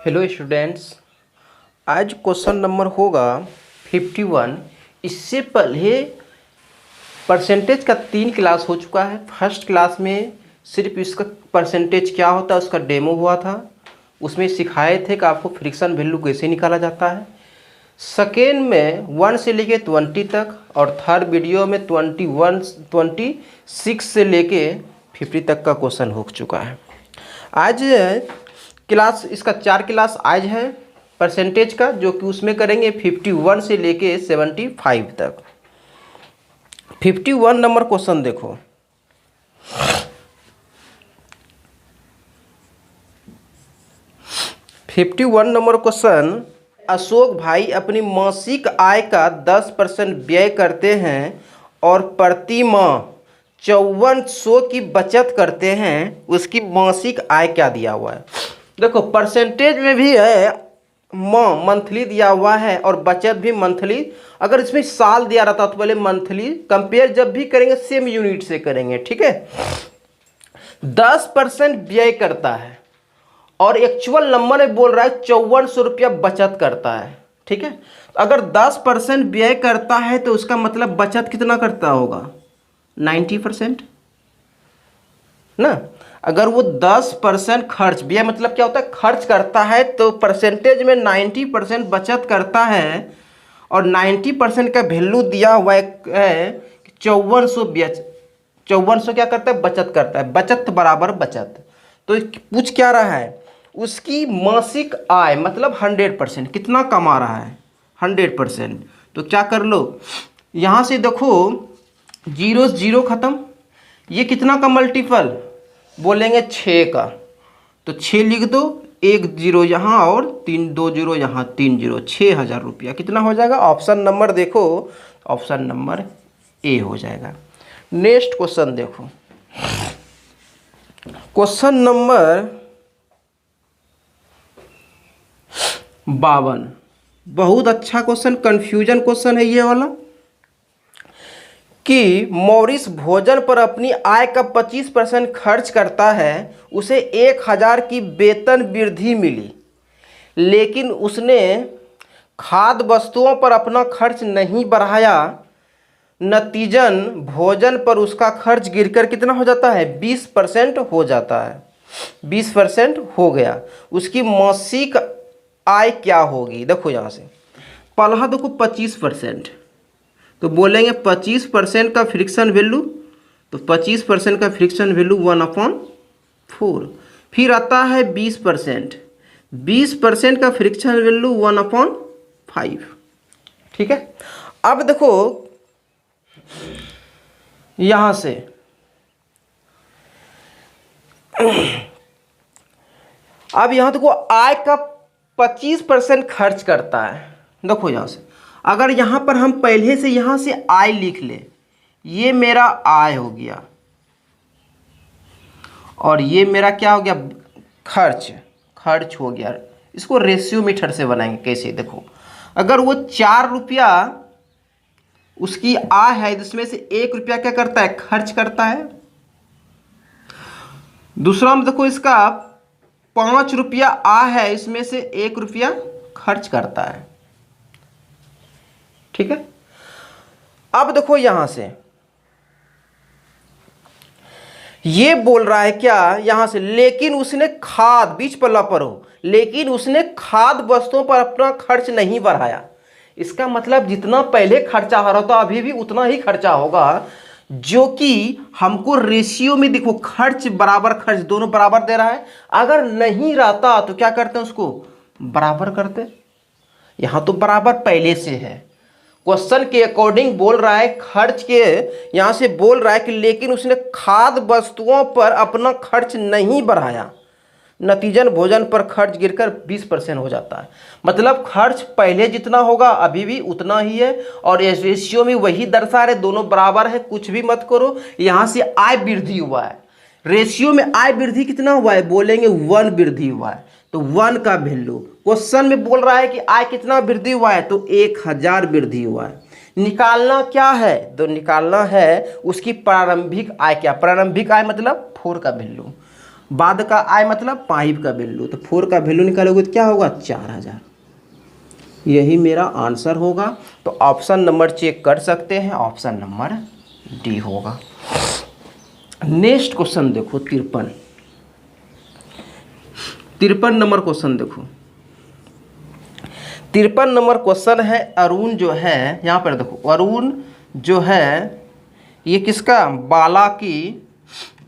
Hello students, आज question number होगा 51। इससे पहले परसेंटेज का 3 क्लास हो चुका है। फर्स्ट क्लास में सिर्फ इसका परसेंटेज क्या होता है उसका डेमो हुआ था, उसमें सिखाए थे कि आपको फ्रिक्शन वैल्यू कैसे निकाला जाता है। सेकेंड में 1 से लेके 20 तक, और थर्ड वीडियो में 26 से लेके 50 तक का क्वेश्चन हो चुका है। आज क्लास इसका 4 क्लास आज है परसेंटेज का, जो कि उसमें करेंगे 51 से लेके 75 तक। 51 नंबर क्वेश्चन देखो। Fifty one number question, Ashok भाई अपनी मासिक आय का 10% व्यय करते हैं और प्रति माह 5400 की बचत करते हैं। उसकी मासिक आय क्या दिया हुआ है? देखो, परसेंटेज में भी है, मंथली दिया हुआ है, और बचत भी मंथली। अगर इसमें साल दिया रहता तो पहले मंथली कंपेयर जब भी करेंगे सेम यूनिट से करेंगे, ठीक है। 10% व्यय करता है और एक्चुअल नंबर में बोल रहा है 5400 रुपया बचत करता है, ठीक है। अगर 10% व्यय करता है तो उसका मतलब बचत कितना करता होगा? 90% ना। अगर वो 10% खर्च, व्यय मतलब क्या होता है? खर्च करता है, तो परसेंटेज में 90% बचत करता है, और 90% का वैल्यू दिया हुआ है 5400। 5400 क्या करता है? बचत करता है। बचत बराबर बचत। तो पूछ क्या रहा है? उसकी मासिक आय मतलब 100%, कितना कमा रहा है? 100%। तो क्या कर लो, यहाँ से देखो, जीरो जीरो खत्म। ये कितना का मल्टीपल बोलेंगे? 6 का। तो 6 लिख दो, 1 जीरो यहाँ और 2 जीरो यहाँ, 3 जीरो, 6000 रुपया कितना हो जाएगा? ऑप्शन नंबर देखो, ऑप्शन नंबर ए हो जाएगा। नेक्स्ट क्वेश्चन देखो, क्वेश्चन नंबर 52। बहुत अच्छा क्वेश्चन, कंफ्यूजन क्वेश्चन है ये वाला, कि मॉरिस भोजन पर अपनी आय का 25% खर्च करता है। उसे 1000 की वेतन वृद्धि मिली, लेकिन उसने खाद्य वस्तुओं पर अपना खर्च नहीं बढ़ाया। नतीजन भोजन पर उसका खर्च गिरकर कितना हो जाता है? 20% हो जाता है। 20% हो गया। उसकी मासिक आय क्या होगी? देखो यहाँ से पहला देखो 25%, तो बोलेंगे 25% का फ्रिक्शन वैल्यू, तो 25% का फ्रिक्शन वैल्यू 1/4। फिर आता है 20%, 20% का फ्रिक्शन वैल्यू 1/5, ठीक है। अब देखो यहां से अब यहां देखो, आय का 25% खर्च करता है। देखो यहां से, अगर यहाँ पर हम पहले से यहाँ से आय लिख ले, ये मेरा आय हो गया, और ये मेरा क्या हो गया? खर्च हो गया। इसको रेशियो मेथड से बनाएंगे। कैसे? देखो, अगर वो 4 रुपया उसकी आय है, जिसमें से 1 रुपया क्या करता है? खर्च करता है। दूसरा में देखो, इसका 5 रुपया आय है, इसमें से 1 रुपया खर्च करता है, ठीक है। अब देखो यहां से ये बोल रहा है क्या? यहां से, लेकिन उसने बीच पल्ला पर हो, लेकिन उसने खाद्य वस्तुओं पर अपना खर्च नहीं बढ़ाया। इसका मतलब जितना पहले खर्चा हो रहा था अभी भी उतना ही खर्चा होगा, जो कि हमको रेशियो में देखो, खर्च बराबर खर्च दोनों बराबर दे रहा है। अगर नहीं रहता तो क्या करते हैं? उसको बराबर करते। यहां तो बराबर पहले से है। क्वेश्चन के अकॉर्डिंग बोल रहा है, खर्च के यहां से बोल रहा है कि लेकिन उसने खाद्य वस्तुओं पर अपना खर्च नहीं बढ़ाया। नतीजन भोजन पर खर्च गिरकर 20% हो जाता है। मतलब खर्च पहले जितना होगा अभी भी उतना ही है, और इस रेशियो में वही दर्शा रहे, दोनों बराबर है। कुछ भी मत करो। यहां से आय वृद्धि हुआ है, रेशियो में आय वृद्धि कितना हुआ है? बोलेंगे 1 वृद्धि हुआ है। तो 1 का वैल्यू, क्वेश्चन में बोल रहा है कि आय कितना वृद्धि हुआ है, तो 1000 वृद्धि हुआ है। निकालना क्या है? तो निकालना है उसकी प्रारंभिक आय क्या? प्रारंभिक आय मतलब 4 का वैल्यू। बाद का आय मतलब 5 का वैल्यू, तो 4 का वैल्यू निकालोगे तो क्या होगा 4000। यही मेरा आंसर होगा। तो ऑप्शन नंबर चेक कर सकते हैं, ऑप्शन नंबर डी होगा। नेक्स्ट क्वेश्चन देखो 53 नंबर क्वेश्चन देखो। 53 नंबर क्वेश्चन है, अरुण जो है यहाँ पर देखो, अरुण जो है ये किसका, बाला की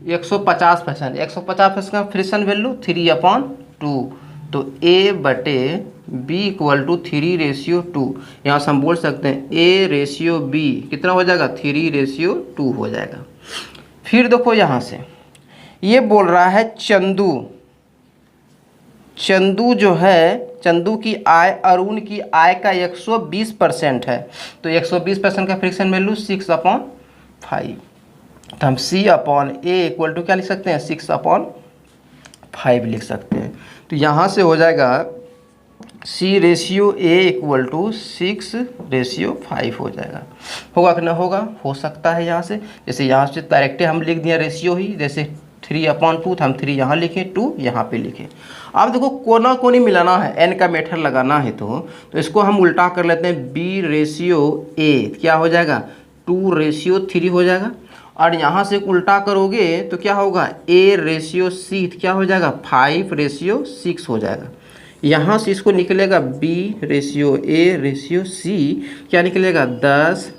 150%, 150% का फ्रिक्शन वैल्यू 3/2, तो A/B = 3:2। यहाँ से हम बोल सकते हैं A/B कितना हो जाएगा 3:2 हो जाएगा। फिर देखो यहाँ से ये बोल रहा है चंदू जो है, चंदू की आय अरुण की आय का 120% है, तो 120% का फ्रिक्शन वैल्यू 6/5, तो हम C/A = क्या लिख सकते हैं 6/5 लिख सकते हैं। तो यहाँ से हो जाएगा C/A = 6/5 हो जाएगा। होगा कि ना होगा, हो सकता है यहाँ से, जैसे यहाँ से डायरेक्ट हम लिख दिया रेशियो ही, जैसे 3/2 था, हम 3 यहाँ लिखें, 2 यहाँ पे लिखें। अब देखो कोना कोनी मिलाना है, n का मेथड लगाना है, तो इसको हम उल्टा कर लेते हैं, B/A क्या हो जाएगा 2/3 हो जाएगा। और यहाँ से उल्टा करोगे तो क्या होगा A/C क्या हो जाएगा 5/6 हो जाएगा। यहाँ से इसको निकलेगा B/A/C क्या निकलेगा 10,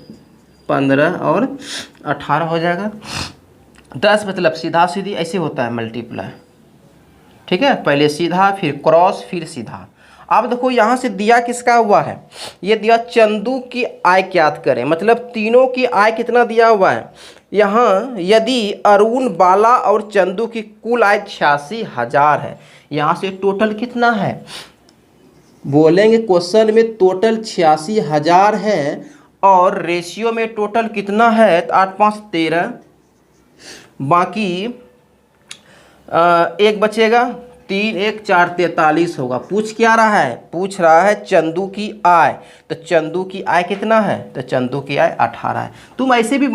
15 और 18 हो जाएगा। 10 मतलब सीधा सीधी ऐसे होता है मल्टीप्लाई, ठीक है, पहले सीधा फिर क्रॉस फिर सीधा। अब देखो यहाँ से दिया किसका हुआ है, ये दिया चंदू की आय ज्ञात करें, मतलब तीनों की आय कितना दिया हुआ है। यहाँ यदि अरुण, बाला और चंदू की कुल आय 86,000 है, यहाँ से टोटल कितना है, बोलेंगे क्वेश्चन में टोटल 86,000 है और रेशियो में टोटल कितना है, तो 8 5 13, बाकी एक बचेगा, 3 1 4 43 होगा। पूछ क्या रहा है, पूछ रहा है चंदू की आय, तो चंदू की आय कितना है, तो चंदू की आय 18 है। तुम ऐसे भी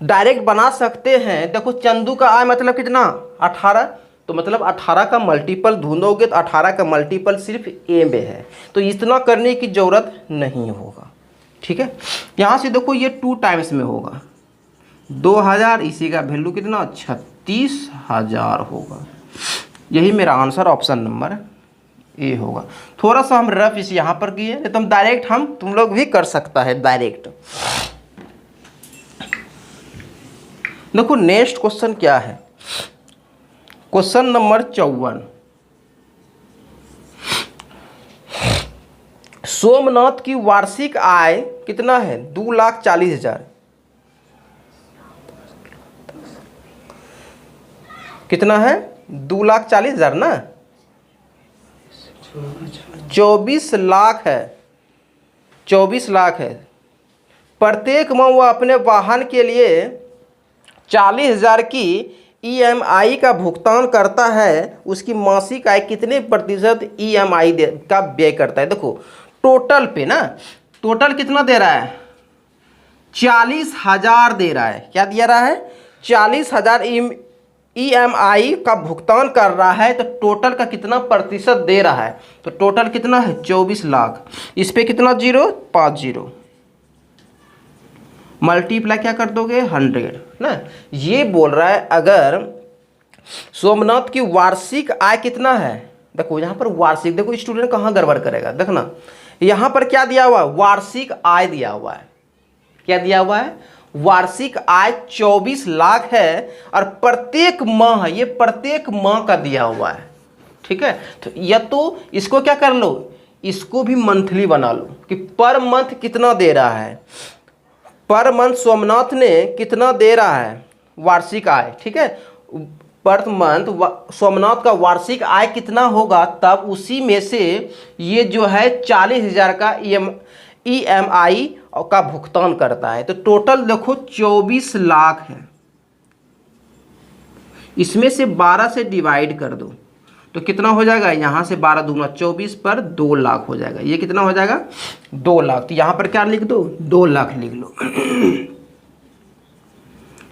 डायरेक्ट बना सकते हैं, देखो चंदू का आय मतलब कितना 18, तो मतलब 18 का मल्टीपल ढूंढोगे तो 18 का मल्टीपल सिर्फ ए में है, तो इतना करने की ज़रूरत नहीं होगा, ठीक है। यहाँ से देखो ये 2 टाइम्स में होगा 2000, इसी का वैल्यू कितना 36,000 होगा। यही मेरा आंसर ऑप्शन नंबर ए होगा। थोड़ा सा हम रफ इस यहाँ पर किए, तो हम डायरेक्ट तुम लोग भी कर सकता है डायरेक्ट। देखो नेक्स्ट क्वेश्चन क्या है, क्वेश्चन नंबर 54। सोमनाथ की वार्षिक आय कितना है 2,40,000, कितना है 2,40,000 ना, 24 लाख है, 24 लाख है। प्रत्येक माह वह अपने वाहन के लिए 40,000 की EMI का भुगतान करता है, उसकी मासिक आय कितने प्रतिशत EMI का व्यय करता है। देखो टोटल पे ना, टोटल कितना दे रहा है 40,000 दे रहा है, क्या दिया रहा है 40,000 EMI का भुगतान कर रहा है, तो टोटल का कितना प्रतिशत दे रहा है, तो टोटल कितना है 24 लाख, इस पे कितना 0.50 मल्टीप्लाई क्या कर दोगे 100 ना। ये बोल रहा है अगर सोमनाथ की वार्षिक आय कितना है, देखो यहाँ पर वार्षिक, देखो स्टूडेंट कहाँ गड़बड़ करेगा, देखना यहाँ पर क्या दिया हुआ है वार्षिक आय दिया हुआ है, क्या दिया हुआ है वार्षिक आय 24 लाख है, और प्रत्येक माह, ये प्रत्येक माह का दिया हुआ है, ठीक है। तो या तो इसको क्या कर लो, इसको भी मंथली बना लो कि पर मंथ कितना दे रहा है, पर मंथ सोमनाथ ने कितना दे रहा है वार्षिक आय, ठीक है, पर मंथ सोमनाथ का वार्षिक आय कितना होगा, तब उसी में से ये जो है 40,000 का EMI का भुगतान करता है। तो टोटल देखो 24 लाख है, इसमें से 12 से डिवाइड कर दो तो कितना हो जाएगा, यहाँ से 12 दूना 24 पर 2 लाख हो जाएगा, ये कितना हो जाएगा 2 लाख। तो यहाँ पर क्या लिख दो 2 लाख लिख लो।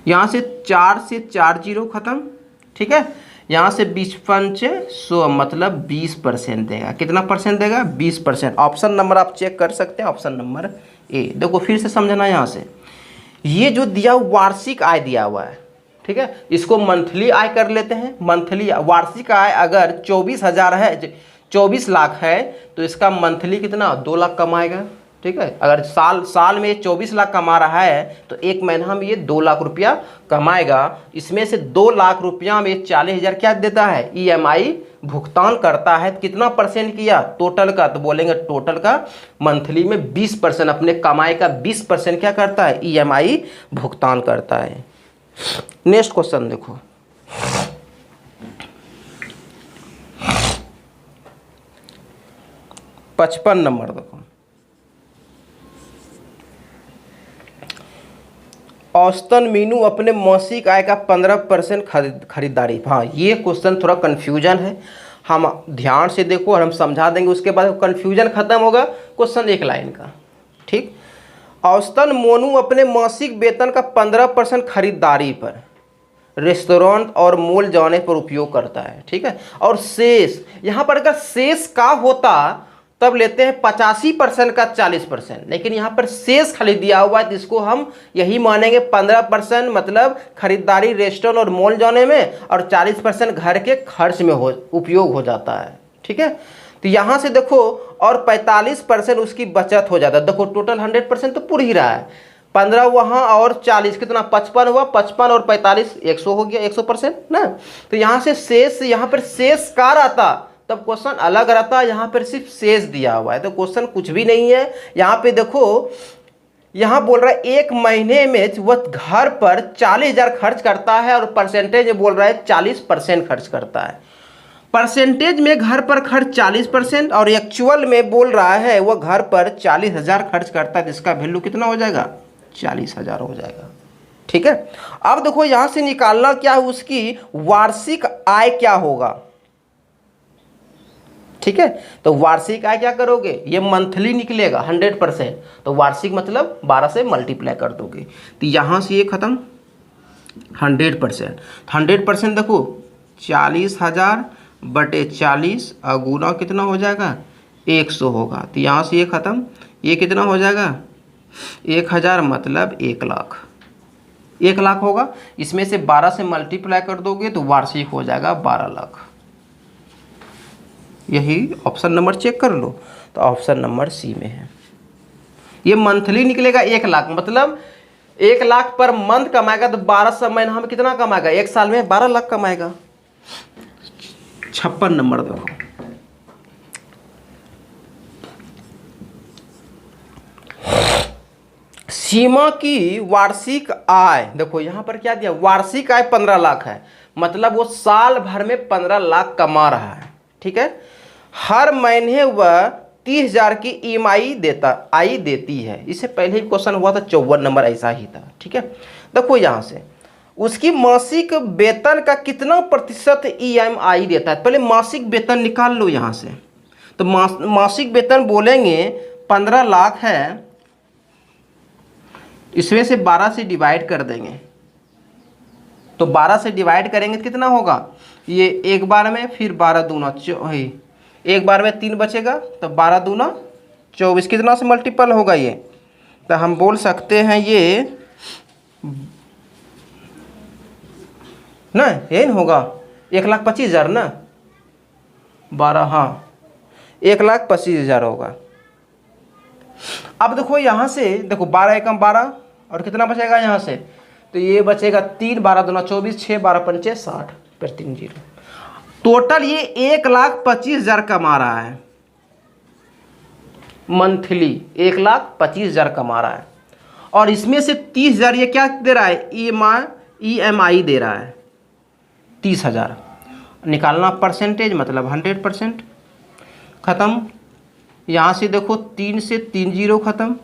यहाँ से 4 से 4 जीरो खत्म, ठीक है। यहाँ से 20 पंचे 100 मतलब 20% देगा। कितना परसेंट देगा? 20%। ऑप्शन नंबर आप चेक कर सकते हैं, ऑप्शन नंबर ए। देखो फिर से समझना यहाँ से, ये जो दिया वार्षिक आय दिया हुआ है, ठीक है, इसको मंथली आय कर लेते हैं। मंथली वार्षिक आय अगर 24,000 है, 24 लाख है, तो इसका मंथली कितना? 2 लाख कमाएगा। ठीक है, अगर साल में 24 लाख कमा रहा है तो एक महीना में ये 2 लाख रुपया कमाएगा। इसमें से 2 लाख रुपया में 40,000 क्या देता है? ईएमआई भुगतान करता है। कितना परसेंट किया? टोटल का, तो बोलेंगे टोटल का मंथली में 20%, अपने कमाई का 20% क्या करता है? ईएमआई भुगतान करता है। नेक्स्ट क्वेश्चन देखो, पचपन नंबर देखो, औसतन मीनू अपने मासिक आय का 15% खरीदारी। हाँ, ये क्वेश्चन थोड़ा कन्फ्यूजन है, हम ध्यान से देखो और हम समझा देंगे, उसके बाद कन्फ्यूजन खत्म होगा। क्वेश्चन एक लाइन का, ठीक। औसतन मोनू अपने मासिक वेतन का 15% खरीदारी पर, रेस्टोरेंट और मॉल जाने पर उपयोग करता है। ठीक है, और शेष, यहाँ पर अगर शेष का होता तब लेते हैं 85% का 40%, लेकिन यहाँ पर शेष खाली दिया हुआ है तो इसको हम यही मानेंगे 15% मतलब खरीदारी रेस्टोरेंट और मॉल जाने में, और 40% घर के खर्च में उपयोग हो जाता है। ठीक है, तो यहाँ से देखो, और 45% उसकी बचत हो जाता है। देखो टोटल 100% तो पूरी ही रहा है, 15 वहाँ और 40 कितना? 55 हुआ, 55 और 45 100 हो गया, 100% ना। तो यहाँ से शेष, यहाँ पर शेष का रहता तब क्वेश्चन अलग रहता, यहाँ पर सिर्फ शेष दिया हुआ है तो क्वेश्चन कुछ भी नहीं है। यहाँ पे देखो, यहाँ बोल रहा है एक महीने में वह घर पर 40,000 खर्च करता है, और परसेंटेज में बोल रहा है 40% खर्च करता है। परसेंटेज में घर पर खर्च 40% और एक्चुअल में बोल रहा है वह घर पर 40,000 खर्च करता है, तो इसका वैल्यू कितना हो जाएगा? 40,000 हो जाएगा। ठीक है, अब देखो यहाँ से निकालना क्या है, उसकी वार्षिक आय क्या होगा। ठीक है, तो वार्षिक आय क्या करोगे? ये मंथली निकलेगा 100%, तो वार्षिक मतलब 12 से मल्टीप्लाई कर दोगे, तो यहाँ से ये खत्म। 100%, 100% देखो 40,000 बटे 40 अगुना कितना हो जाएगा? 100 होगा, तो यहाँ से ये खत्म। ये कितना हो जाएगा? 1,000 मतलब 1 लाख। 1 लाख होगा, इसमें से 12 से मल्टीप्लाई कर दोगे तो वार्षिक हो जाएगा 12 लाख। यही ऑप्शन नंबर चेक कर लो, तो ऑप्शन नंबर सी में है। ये मंथली निकलेगा 1 लाख, मतलब 1 लाख पर मंथ कमाएगा, तो 1200 महीना में कितना कमाएगा? 1 साल में 12 लाख कमाएगा। 56 नंबर देखो, सीमा की वार्षिक आय। देखो यहाँ पर क्या दिया? वार्षिक आय 15 लाख है, मतलब वो साल भर में 15 लाख कमा रहा है। ठीक है, हर महीने वह 30,000 की ईएमआई देती है। इससे पहले ही क्वेश्चन हुआ था 54 नंबर, ऐसा ही था। ठीक है, देखो यहाँ से उसकी मासिक वेतन का कितना प्रतिशत ईएमआई देता है। पहले मासिक वेतन निकाल लो यहाँ से, तो मासिक वेतन बोलेंगे 15 लाख है, इसमें से 12 से डिवाइड कर देंगे, तो 12 से डिवाइड करेंगे तो कितना होगा? ये एक बार में, फिर 12 दूना एक बार में 3 बचेगा, तो 12 दूना 24 कितना से मल्टीपल होगा ये? तो हम बोल सकते हैं ये ना, ये नहीं होगा 1,25,000 ना, 12, हाँ 1,25,000 होगा। अब देखो यहाँ से, देखो 12 एकम 12 और कितना बचेगा यहाँ से? तो ये बचेगा 3, 12 दूना 24, 6, 12 पंचे 60, फिर 3 0। टोटल ये 1,25,000 कमा रहा है मंथली, 1,25,000 कमा रहा है, और इसमें से 30,000 ये क्या दे रहा है? ईएमआई दे रहा है 30,000। निकालना परसेंटेज मतलब 100%। ख़त्म। यहाँ से देखो 3 से 3 0 ख़त्म।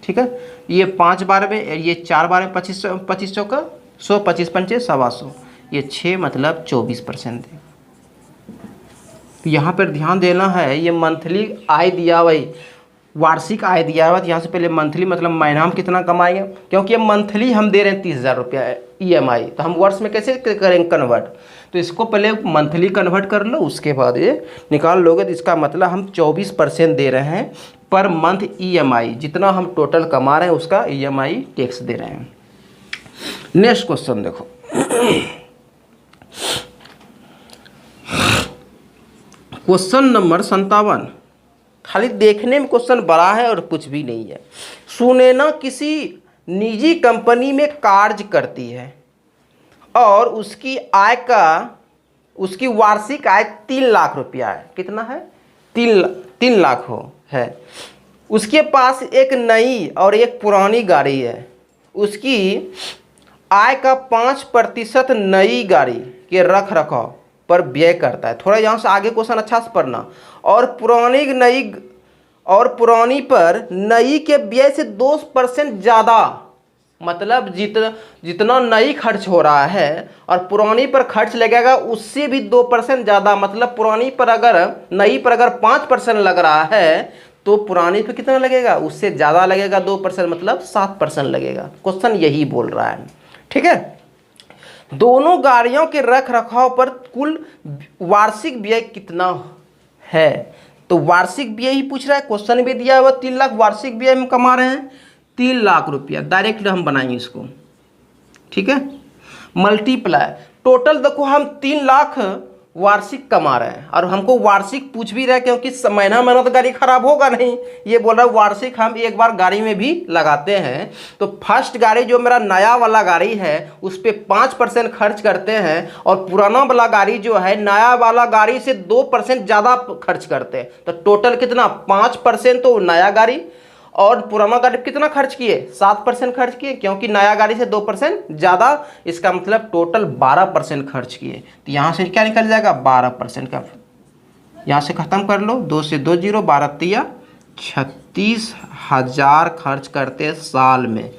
ठीक है, ये 5 बार में, ये 4 बार में 25 चौका 100, 25 पंचे 125, ये 6 मतलब 24% है। तो यहाँ पर ध्यान देना है, ये मंथली आय दिया हुआ है, वार्षिक आय दिया हुआ, तो यहाँ से पहले मंथली मतलब महीना हम कितना कमाएंगे, क्योंकि अब मंथली हम दे रहे हैं 30,000 रुपया EMI, तो हम वर्ष में कैसे करेंगे कन्वर्ट। तो इसको पहले मंथली कन्वर्ट कर लो, उसके बाद ये निकाल लोगे, तो इसका मतलब हम 24% दे रहे हैं पर मंथ EMI, जितना हम टोटल कमा रहे हैं उसका EMI टैक्स दे रहे हैं। नेक्स्ट क्वेश्चन देखो, क्वेश्चन नंबर 57। खाली देखने में क्वेश्चन बड़ा है और कुछ भी नहीं है। सुनैना किसी निजी कंपनी में कार्य करती है और उसकी वार्षिक आय 3 लाख रुपया है। कितना है? 3 लाख है। उसके पास एक नई और एक पुरानी गाड़ी है। उसकी आय का 5% नई गाड़ी के रख रखाव पर व्यय करता है। थोड़ा यहाँ से आगे क्वेश्चन अच्छा से पढ़ना। और पुरानी पर नई के व्यय से 2% ज़्यादा, मतलब जितना नई खर्च हो रहा है और पुरानी पर खर्च लगेगा उससे भी 2% ज़्यादा, मतलब नई पर अगर 5% लग रहा है तो पुरानी पे कितना लगेगा, उससे ज़्यादा लगेगा 2%, मतलब 7% लगेगा। क्वेश्चन यही बोल रहा है, ठीक है। दोनों गाड़ियों के रख रखाव पर कुल वार्षिक व्यय कितना है, तो वार्षिक व्यय ही पूछ रहा है। क्वेश्चन भी दिया हुआ 3 लाख, वार्षिक व्यय हम कमा रहे हैं 3 लाख रुपया। डायरेक्ट हम बनाएंगे इसको, ठीक है। मल्टीप्लाई, टोटल देखो हम 3 लाख वार्षिक कमा रहे हैं और हमको वार्षिक पूछ भी रहा है, क्योंकि महीना तो गाड़ी खराब होगा नहीं। ये बोल रहा है वार्षिक हम एक बार गाड़ी में भी लगाते हैं। तो फर्स्ट गाड़ी जो मेरा नया वाला गाड़ी है उस पर 5% खर्च करते हैं और पुराना वाला गाड़ी जो है नया वाला गाड़ी से 2% ज़्यादा खर्च करते हैं। तो टोटल कितना, 5% तो नया गाड़ी और पुराना गाड़ी कितना खर्च किए, 7% खर्च किए, क्योंकि नया गाड़ी से 2% ज़्यादा, इसका मतलब टोटल 12% खर्च किए। तो यहाँ से क्या निकल जाएगा, 12% का। यहाँ से ख़त्म कर लो, 2 से 2 जीरो, 12 तिया 36,000 खर्च करते साल में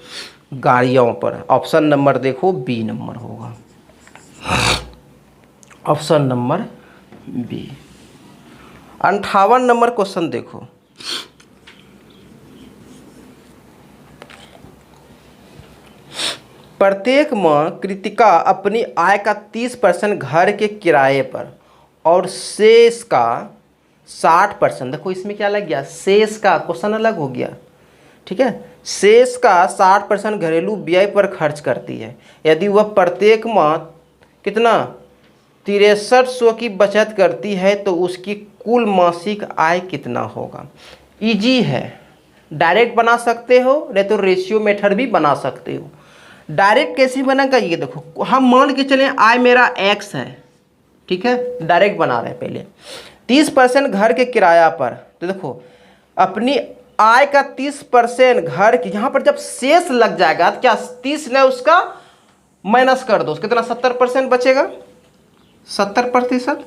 गाड़ियों पर। ऑप्शन नंबर देखो बी नंबर होगा, option number B. 58 number question देखो, प्रत्येक माह कृतिका अपनी आय का 30% घर के किराए पर और शेष का 60%, देखो इसमें क्या लग गया, शेष का क्वेश्चन अलग हो गया, ठीक है। शेष का 60% घरेलू व्यय पर खर्च करती है। यदि वह प्रत्येक माह कितना 6300 की बचत करती है तो उसकी कुल मासिक आय कितना होगा। इजी है, डायरेक्ट बना सकते हो, नहीं तो रेशियो मेथड भी बना सकते हो। डायरेक्ट कैसे बनेगा, ये देखो, हम मान के चलें आय मेरा x है, ठीक है। डायरेक्ट बना रहे हैं पहले 30% घर के किराया पर, तो देखो अपनी आय का 30% घर की, यहाँ पर जब शेष लग जाएगा तो क्या 30 ने उसका माइनस कर दो, कितना 70% बचेगा, 70%।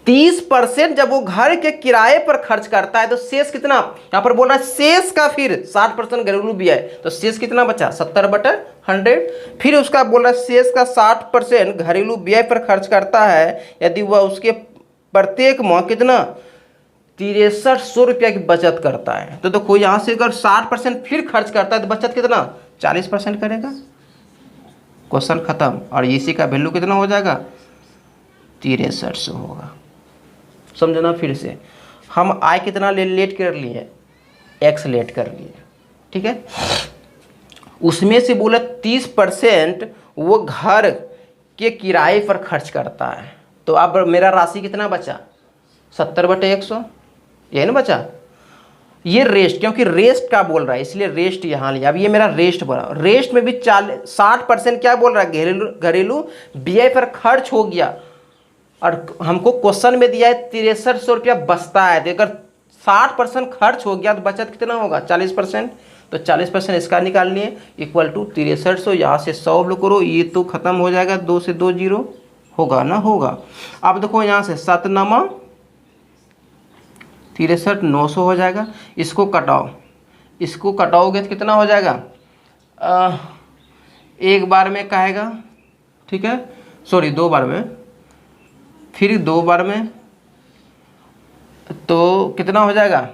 30% जब वो घर के किराए पर खर्च करता है तो शेष कितना, यहाँ पर बोल रहा है शेष का फिर 60% घरेलू व्यय, तो शेष कितना बचा, 70/100। फिर उसका बोल रहा है शेष का 60% घरेलू व्यय पर खर्च करता है यदि वह उसके प्रत्येक माह कितना 6300 रुपया की बचत करता है। तो देखो यहाँ से अगर 60% फिर खर्च करता है तो बचत कितना 40% करेगा। क्वेश्चन खत्म। और इसी का वैल्यू कितना हो जाएगा, 6300 होगा। समझना फिर से, हम आय कितना लेट कर लिए, x लेट कर लिए, ठीक है। उसमें से बोला 30% वो घर के किराए पर खर्च करता है, तो अब मेरा राशि कितना बचा 70/100, यही ना बचा। ये रेस्ट, क्योंकि रेस्ट का बोल रहा है इसलिए रेस्ट यहाँ लिया। अब ये मेरा रेस्ट बोला, रेस्ट में भी 60% क्या बोल रहा है, घरेलू व्यय पर खर्च हो गया। और हमको क्वेश्चन में दिया है 6300 रुपया बचता है, तो अगर 60% खर्च हो गया तो बचत कितना होगा 40%, तो 40% इसका निकाल लिए इक्वल टू 6300। यहाँ से 100 करो, ये तो खत्म हो जाएगा, 2 से 2 जीरो होगा ना, होगा। अब देखो यहाँ से 7 नमा 63, 900 हो जाएगा। इसको कटाओ, इसको कटाओगे तो कितना हो जाएगा, एक बार में कहेगा, ठीक है, सॉरी 2 बार में, फिर 2 बार में, तो कितना हो जाएगा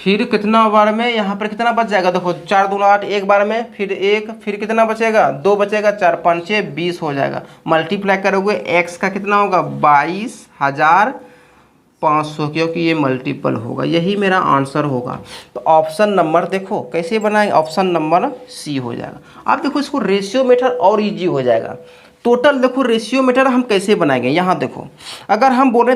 फिर कितना बार में यहाँ पर कितना बच जाएगा, देखो 4 दूना 8, एक बार में फिर एक, फिर कितना बचेगा 2 बचेगा, 4 5 6 20 हो जाएगा। मल्टीप्लाई करोगे x का कितना होगा 22,500, क्योंकि ये मल्टीपल होगा। यही मेरा आंसर होगा। तो ऑप्शन नंबर देखो कैसे बनाएंगे, ऑप्शन नंबर सी हो जाएगा। अब देखो इसको रेशियो मेथड और इजी हो जाएगा। टोटल देखो रेशियो मेथड हम कैसे बनाएंगे, यहाँ देखो अगर हम बोले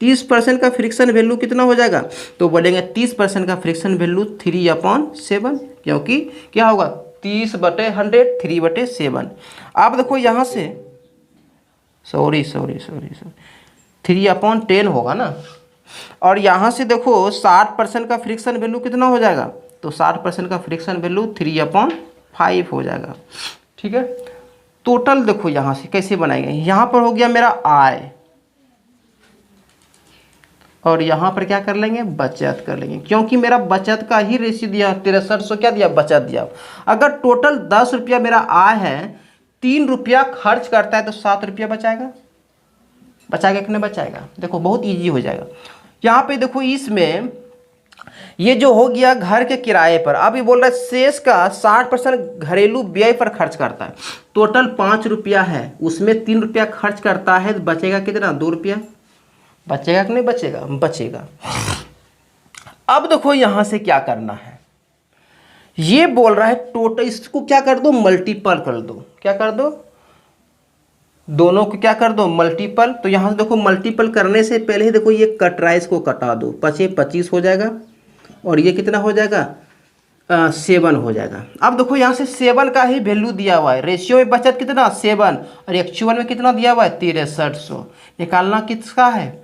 30% का फ्रिक्शन वैल्यू कितना हो जाएगा, तो बोलेंगे 30% का फ्रिक्शन वैल्यू 3/7, क्योंकि क्या होगा 30/100 3/7। आप देखो यहाँ से सॉरी 3/10 होगा ना, और यहाँ से देखो 60% का फ्रिक्शन वैल्यू कितना हो जाएगा, तो 60% का फ्रिक्शन वैल्यू 3/5 हो जाएगा। ठीक है, टोटल देखो यहाँ से कैसे बनाएंगे, यहाँ पर हो गया मेरा आय, और यहाँ पर क्या कर लेंगे बचत कर लेंगे, क्योंकि मेरा बचत का ही रेशियो दिया 6300 क्या दिया बचत दिया। अगर टोटल 10 रुपया मेरा आय है, 3 रुपया खर्च करता है, तो 7 रुपया बचाएगा कि नहीं बचाएगा। देखो बहुत इजी हो जाएगा। यहाँ पे देखो इसमें ये जो हो गया घर के किराए पर, अब ये बोल रहा है शेष का 60% घरेलू व्यय पर खर्च करता है। टोटल 5 रुपया है, उसमें 3 रुपया खर्च करता है, तो बचेगा कितना 2 रुपया, बचेगा कि नहीं बचेगा, बचेगा। अब देखो यहां से क्या करना है, ये बोल रहा है टोटल, इसको क्या कर दो मल्टीपल कर दो, क्या कर दो दोनों को क्या कर दो मल्टीपल। तो यहां से देखो मल्टीपल करने से पहले ही देखो ये कट रहा है, इसको कटा दो, 25 हो जाएगा, और ये कितना हो जाएगा 7 हो जाएगा। अब देखो यहाँ से 7 का ही वैल्यू दिया हुआ है, रेशियो में बचत कितना 7, और एक्चुअल में कितना दिया हुआ है 6300। निकालना किसका है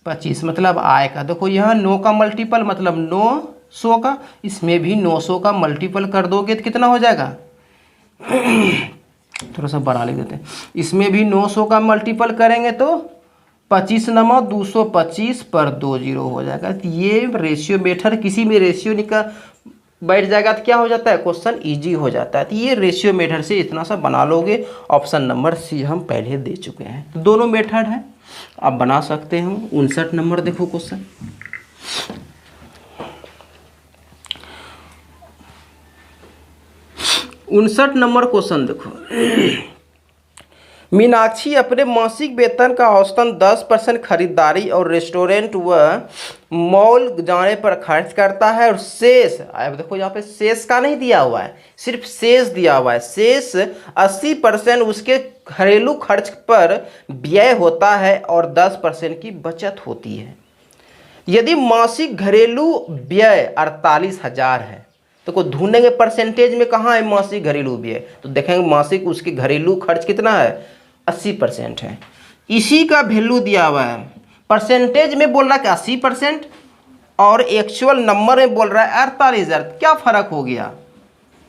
25, मतलब आय का। देखो यह 9 का मल्टीपल मतलब 900 का, इसमें भी 900 का मल्टीपल कर दोगे तो कितना हो जाएगा थोड़ा सा बढ़ा ले देते हैं, इसमें भी 900 का मल्टीपल करेंगे तो 25 नमक 225 पर 2 0 हो जाएगा। तो ये रेशियो मेथड किसी में रेशियो निकाल बैठ जाएगा तो क्या हो जाता है क्वेश्चन इजी हो जाता है। तो ये रेशियो मेथड से इतना सा बना लोगे। ऑप्शन नंबर सी हम पहले दे चुके हैं, तो दोनों मेथड है आप बना सकते हैं। 59 नंबर देखो क्वेश्चन, 59 नंबर क्वेश्चन देखो। मीनाक्षी अपने मासिक वेतन का औसतन 10% खरीदारी और रेस्टोरेंट व मॉल जाने पर खर्च करता है, और शेष, अब देखो यहाँ पे शेष का नहीं दिया हुआ है, सिर्फ शेष दिया हुआ है। शेष 80% उसके घरेलू खर्च पर व्यय होता है और 10% की बचत होती है। यदि मासिक घरेलू व्यय 48,000 है, तो को ढूंढेंगे परसेंटेज में कहाँ है मासिक घरेलू व्यय, तो देखेंगे मासिक उसके घरेलू खर्च कितना है 80% है। इसी का वैल्यू दिया हुआ है, परसेंटेज में बोल रहा है कि 80% और एक्चुअल नंबर में बोल रहा है 48,000। क्या फ़र्क हो गया,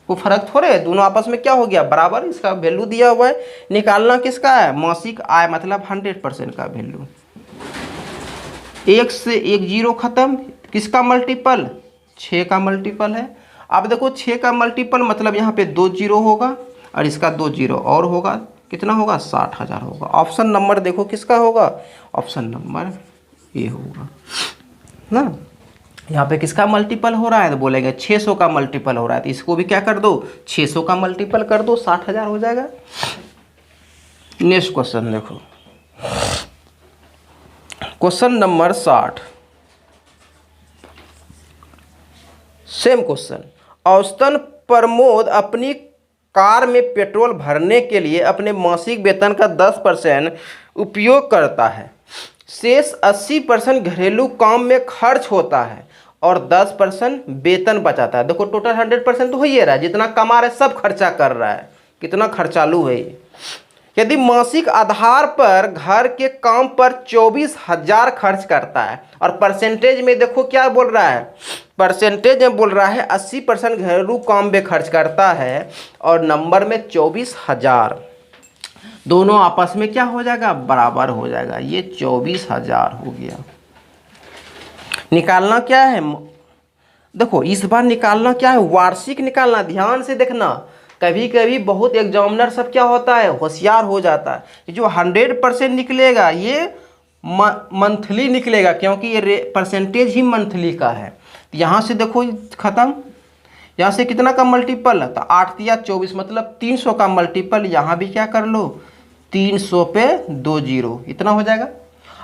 वो फर्क थोड़े है, दोनों आपस में क्या हो गया बराबर। इसका वैल्यू दिया हुआ है, निकालना किसका है मासिक आय मतलब 100% का वैल्यू। 1 से 1 0 खत्म, किसका मल्टीपल 6 का मल्टीपल है। अब देखो 6 का मल्टीपल मतलब यहाँ पे 2 0 होगा और इसका 2 0 और होगा, कितना होगा 60,000 होगा। ऑप्शन नंबर देखो किसका होगा, ऑप्शन नंबर ए होगा ना। यहाँ पे किसका मल्टीपल हो रहा है, तो बोलेंगे 600 का मल्टीपल हो रहा है, तो इसको भी क्या कर दो 600 का मल्टीपल कर दो, 60,000 हो जाएगा। नेक्स्ट क्वेश्चन देखो, क्वेश्चन नंबर 60, सेम क्वेश्चन। औसतन प्रमोद अपनी कार में पेट्रोल भरने के लिए अपने मासिक वेतन का 10% उपयोग करता है, शेष 80% घरेलू काम में खर्च होता है और 10% वेतन बचाता है। देखो टोटल 100% तो हो ही रहा है, जितना कमा रहा है सब खर्चा कर रहा है, कितना खर्चालू है ये। यदि मासिक आधार पर घर के काम पर 24,000 खर्च करता है, और परसेंटेज में देखो क्या बोल रहा है, परसेंटेज में बोल रहा है 80% घरेलू काम में खर्च करता है और नंबर में 24,000, दोनों आपस में क्या हो जाएगा बराबर हो जाएगा। ये 24,000 हो गया। निकालना क्या है, देखो इस बार निकालना क्या है वार्षिक निकालना। ध्यान से देखना, कभी कभी बहुत एग्जामिनर सब क्या होता है होशियार हो जाता है, जो 100% निकलेगा ये मंथली निकलेगा, क्योंकि ये परसेंटेज ही मंथली का है। तो यहाँ से देखो ख़त्म, यहाँ से कितना का मल्टीपल है, तो 8 या 24 मतलब 300 का मल्टीपल। यहाँ भी क्या कर लो, 300 पे 2 जीरो, इतना हो जाएगा।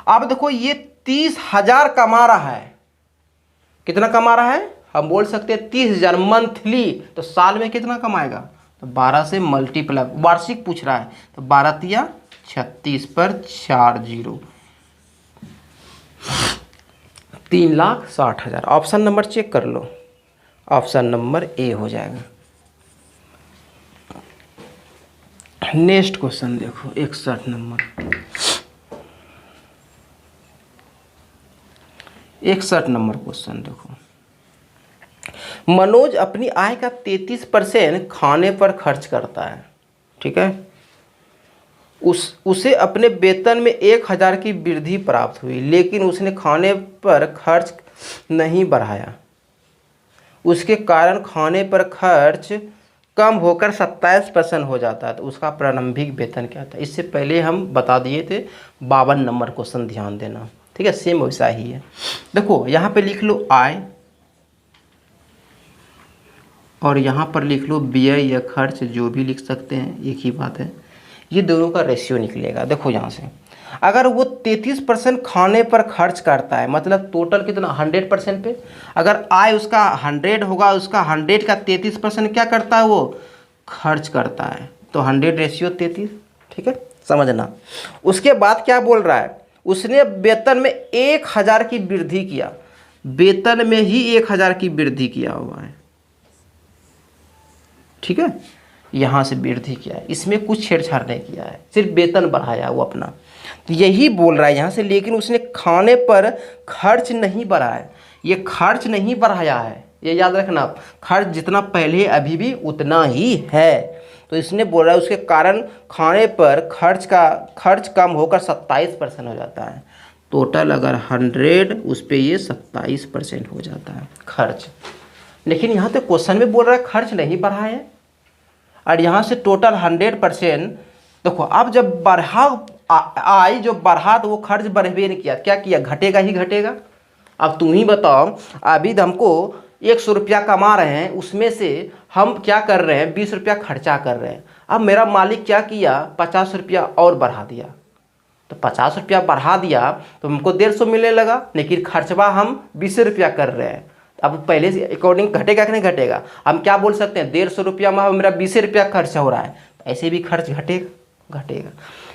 अब देखो ये 30,000 कमा रहा है, कितना कमा रहा है, हम बोल सकते हैं 30,000 मंथली। तो साल में कितना कमाएगा, तो 12 से मल्टीप्लाई, वार्षिक पूछ रहा है, तो 12 तिया 36 पर 4 जीरो, 3,60,000। ऑप्शन नंबर चेक कर लो, ऑप्शन नंबर ए हो जाएगा। नेक्स्ट क्वेश्चन देखो 61 नंबर, 61 नंबर क्वेश्चन देखो। मनोज अपनी आय का 33% खाने पर खर्च करता है, ठीक है। उसे अपने वेतन में 1,000 की वृद्धि प्राप्त हुई, लेकिन उसने खाने पर खर्च नहीं बढ़ाया। उसके कारण खाने पर खर्च कम होकर 27% हो जाता है, तो उसका प्रारंभिक वेतन क्या था। इससे पहले हम बता दिए थे 52 नंबर क्वेश्चन, ध्यान देना, ठीक है, सेम वैसा ही है। देखो यहाँ पे लिख लो आय, और यहाँ पर लिख लो व्यय या खर्च, जो भी लिख सकते हैं, एक ही बात है। ये दोनों का रेशियो निकलेगा। देखो यहाँ से अगर वो 33% खाने पर खर्च करता है, मतलब टोटल कितना 100% पे, अगर आय उसका 100 होगा, उसका 100 का 33% क्या करता है, वो खर्च करता है, तो 100 रेशियो 33, ठीक है, समझना। उसके बाद क्या बोल रहा है, उसने वेतन में 1,000 की वृद्धि किया, वेतन में ही 1,000 की वृद्धि किया हुआ है, ठीक है, यहाँ से वृद्धि किया है, इसमें कुछ छेड़छाड़ नहीं किया है, सिर्फ वेतन बढ़ाया वो अपना। तो यही बोल रहा है यहाँ से, लेकिन उसने खाने पर खर्च नहीं बढ़ाया, ये खर्च नहीं बढ़ाया है, ये याद रखना, खर्च जितना पहले अभी भी उतना ही है। तो इसने बोल रहा है उसके कारण खाने पर खर्च कम होकर 27% हो जाता है। टोटल अगर 100 उस पर ये 27% हो जाता है खर्च। लेकिन यहाँ तो क्वेश्चन में बोल रहा है खर्च नहीं बढ़ा है, और यहाँ से टोटल 100%। देखो अब जब बढ़ा आय जो बढ़ा, तो वो खर्च बढ़े नहीं किया, क्या किया, घटेगा ही घटेगा। अब तुम ही बताओ, अभी हमको 100 रुपया कमा रहे हैं, उसमें से हम क्या कर रहे हैं, 20 रुपया खर्चा कर रहे हैं। अब मेरा मालिक क्या किया, 50 रुपया और बढ़ा दिया, तो 50 रुपया बढ़ा दिया तो हमको 150 मिलने लगा, लेकिन खर्चवा हम 20 रुपया कर रहे हैं। अब पहले से अकॉर्डिंग घटेगा कि नहीं घटेगा, हम क्या बोल सकते हैं, 150 रुपया में मेरा 20 रुपया खर्च हो रहा है, तो ऐसे भी खर्च घटेगा।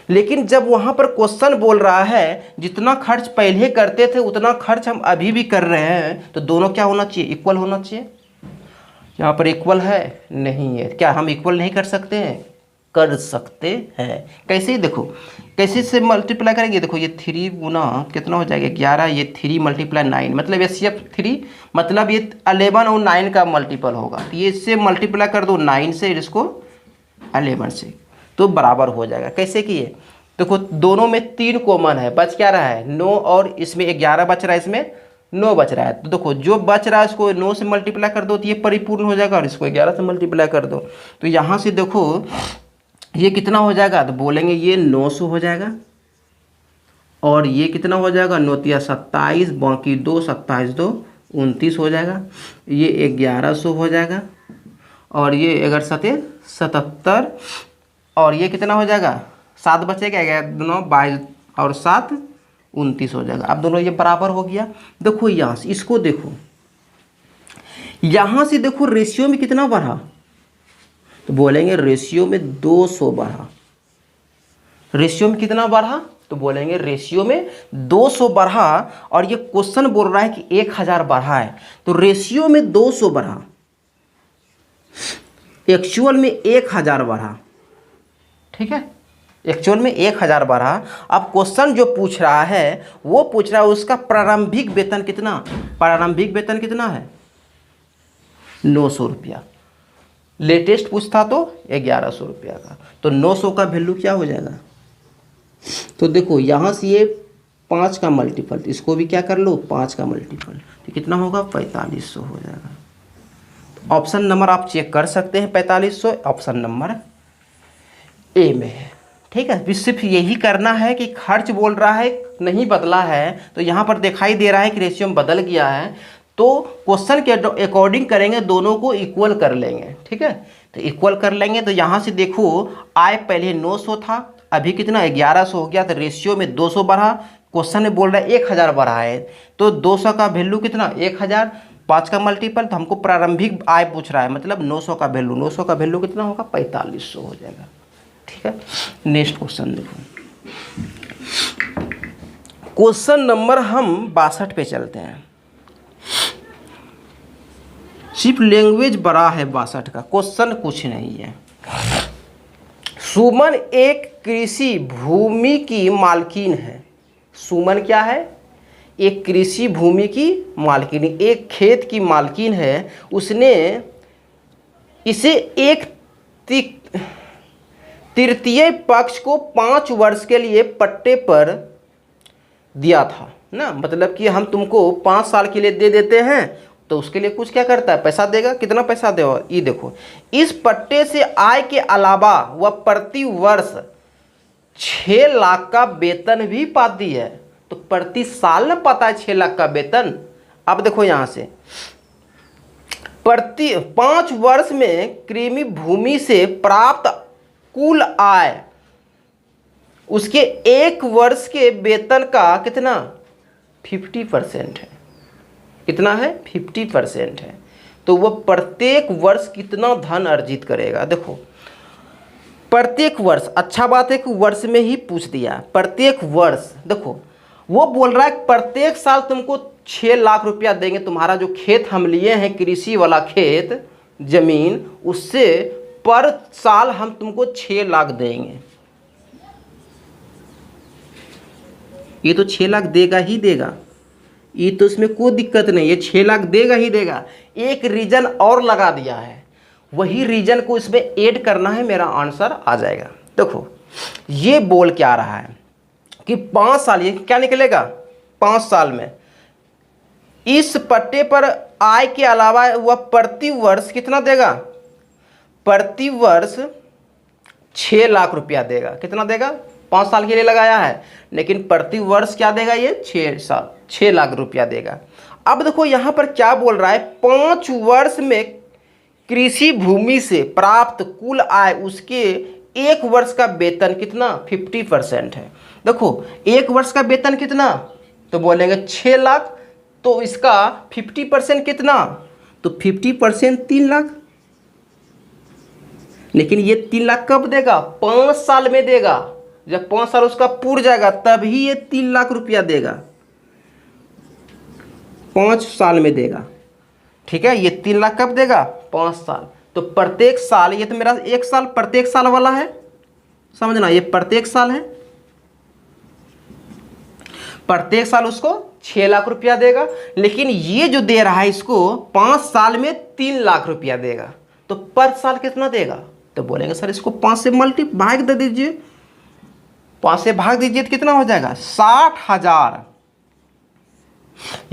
लेकिन जब वहाँ पर क्वेश्चन बोल रहा है जितना खर्च पहले करते थे उतना खर्च हम अभी भी कर रहे हैं, तो दोनों क्या होना चाहिए, इक्वल होना चाहिए। यहाँ पर इक्वल है, नहीं है, क्या हम इक्वल नहीं कर सकते हैं, कर सकते हैं। कैसे, देखो कैसे से मल्टीप्लाई करेंगे, देखो ये 3 गुना कितना हो जाएगा 11, ये 3 मल्टीप्लाई 9, मतलब ये सिर्फ 3, मतलब ये 11 और 9 का मल्टीपल होगा, तो ये इससे मल्टीप्लाई कर दो 9 से, इसको 11 से, तो बराबर हो जाएगा। कैसे किए, देखो दोनों में 3 कॉमन है, बच क्या रहा है 9, और इसमें 11 बच रहा है, इसमें 9 बच रहा है। तो देखो जो बच रहा है इसको 9 से मल्टीप्लाई कर दो तो ये परिपूर्ण हो जाएगा, और इसको 11 से मल्टीप्लाई कर दो तो यहाँ से देखो ये कितना हो जाएगा, तो बोलेंगे ये 900 हो जाएगा, और ये कितना हो जाएगा, 9 तिया 27, बाकी 2, 27 2 29 हो जाएगा, ये 1100 हो जाएगा, और ये अगर 77, और ये कितना हो जाएगा 7 बचेगा, 9 22 और 7 29 हो जाएगा। अब दोनों ये बराबर हो गया। देखो यहाँ से इसको देखो, यहाँ से देखो रेशियो में कितना बढ़ा, तो बोलेंगे रेशियो में 200 बढ़ा। रेशियो में कितना बढ़ा, तो बोलेंगे रेशियो में 200 बढ़ा, और ये क्वेश्चन बोल रहा है कि 1,000 बढ़ा है, तो रेशियो में 200 बढ़ा, एक्चुअल में 1,000 बढ़ा, ठीक है, एक्चुअल में 1,000 बढ़ा। अब क्वेश्चन जो पूछ रहा है वो पूछ रहा है उसका प्रारंभिक वेतन कितना, प्रारंभिक वेतन कितना है 900 रुपया, लेटेस्ट पूछता तो 1100 रुपया का, तो 900 का वैल्यू क्या हो जाएगा, तो देखो यहाँ से ये 5 का मल्टीपल, तो इसको भी क्या कर लो 5 का मल्टीपल, तो कितना होगा 4500 हो जाएगा। तो ऑप्शन नंबर आप चेक कर सकते हैं 4500, ऑप्शन नंबर ए में है, ठीक है। भी सिर्फ यही करना है कि खर्च बोल रहा है नहीं बदला है, तो यहाँ पर दिखाई दे रहा है कि रेशियो में बदल गया है, तो क्वेश्चन के अकॉर्डिंग करेंगे, दोनों को इक्वल कर लेंगे। ठीक है, तो इक्वल कर लेंगे। तो यहाँ से देखो आय पहले 900 था, अभी कितना 1100 हो गया, तो रेशियो में 200 बढ़ा। क्वेश्चन में बोल रहा है 1000 बढ़ा है, तो 200 का वैल्यू कितना 1000, 5 का मल्टीपल, तो हमको प्रारंभिक आय पूछ रहा है, मतलब 900 का वैल्यू, 900 का वैल्यू कितना होगा 4500 हो जाएगा। ठीक है, नेक्स्ट क्वेश्चन देखो, क्वेश्चन नंबर हम 62 पे चलते हैं। सिर्फ लैंग्वेज बड़ा है 62 का, क्वेश्चन कुछ नहीं है। सुमन एक कृषि भूमि की मालकिन है। सुमन क्या है, एक कृषि भूमि की मालकिन, एक खेत की मालकिन है। उसने इसे एक तृतीय पक्ष को 5 वर्ष के लिए पट्टे पर दिया था ना, मतलब कि हम तुमको 5 साल के लिए दे देते हैं, तो उसके लिए कुछ क्या करता है, पैसा देगा। कितना पैसा देगा, ये देखो, इस पट्टे से आय के अलावा वह प्रति वर्ष 6 लाख का वेतन भी पाती है। तो प्रति साल न पाता है 6 लाख का वेतन। अब देखो यहाँ से प्रति 5 वर्ष में कृषि भूमि से प्राप्त कुल आय उसके 1 वर्ष के वेतन का कितना 50% है। कितना है 50% है। तो वह प्रत्येक वर्ष कितना धन अर्जित करेगा। देखो प्रत्येक वर्ष, अच्छा बात है कि वर्ष में ही पूछ दिया, प्रत्येक वर्ष। देखो वो बोल रहा है प्रत्येक साल तुमको 6 लाख रुपया देंगे। तुम्हारा जो खेत हम लिए हैं, कृषि वाला खेत जमीन, उससे पर साल हम तुमको 6 लाख देंगे। ये तो 6 लाख देगा ही देगा, ये तो इसमें कोई दिक्कत नहीं, ये 6 लाख देगा ही देगा। एक रीजन और लगा दिया है, वही रीजन को इसमें ऐड करना है, मेरा आंसर आ जाएगा। देखो ये बोल क्या रहा है कि 5 साल, ये क्या निकलेगा 5 साल में इस पट्टे पर आय के अलावा वह प्रति वर्ष कितना देगा, प्रति वर्ष 6 लाख रुपया देगा। कितना देगा, 5 साल के लिए लगाया है, लेकिन प्रति वर्ष क्या देगा, ये 6 लाख रुपया देगा। अब देखो यहाँ पर क्या बोल रहा है, 5 वर्ष में कृषि भूमि से प्राप्त कुल आय उसके 1 वर्ष का वेतन कितना 50% है। देखो 1 वर्ष का वेतन कितना, तो बोलेंगे 6 लाख, तो इसका 50% कितना, तो 50% 3 लाख। लेकिन ये 3 लाख कब देगा, 5 साल में देगा। जब 5 साल उसका पूर जाएगा तभी ये 3 लाख रुपया देगा, 5 साल में देगा। ठीक है, ये 3 लाख कब देगा, 5 साल। तो प्रत्येक साल, ये तो मेरा 1 साल प्रत्येक साल वाला है, समझना, ये प्रत्येक साल है, प्रत्येक साल उसको 6 लाख रुपया देगा। लेकिन ये जो दे रहा है इसको 5 साल में 3 लाख रुपया देगा, तो पर साल कितना देगा, तो बोलेंगे सर इसको 5 से भाग दे दीजिए, 5 से भाग दीजिए तो कितना हो जाएगा 60,000।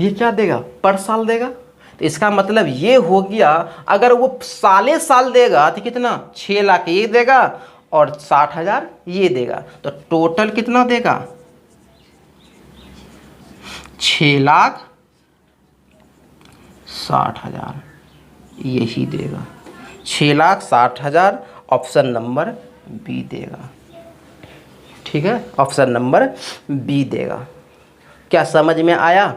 ये क्या देगा, पर साल देगा। तो इसका मतलब ये हो गया, अगर वो साले साल देगा तो कितना 6 लाख ये देगा और 60,000 ये देगा, तो टोटल कितना देगा 6,60,000 यही देगा, 6,60,000 ऑप्शन नंबर बी देगा। ठीक है, ऑप्शन नंबर बी देगा। क्या समझ में आया,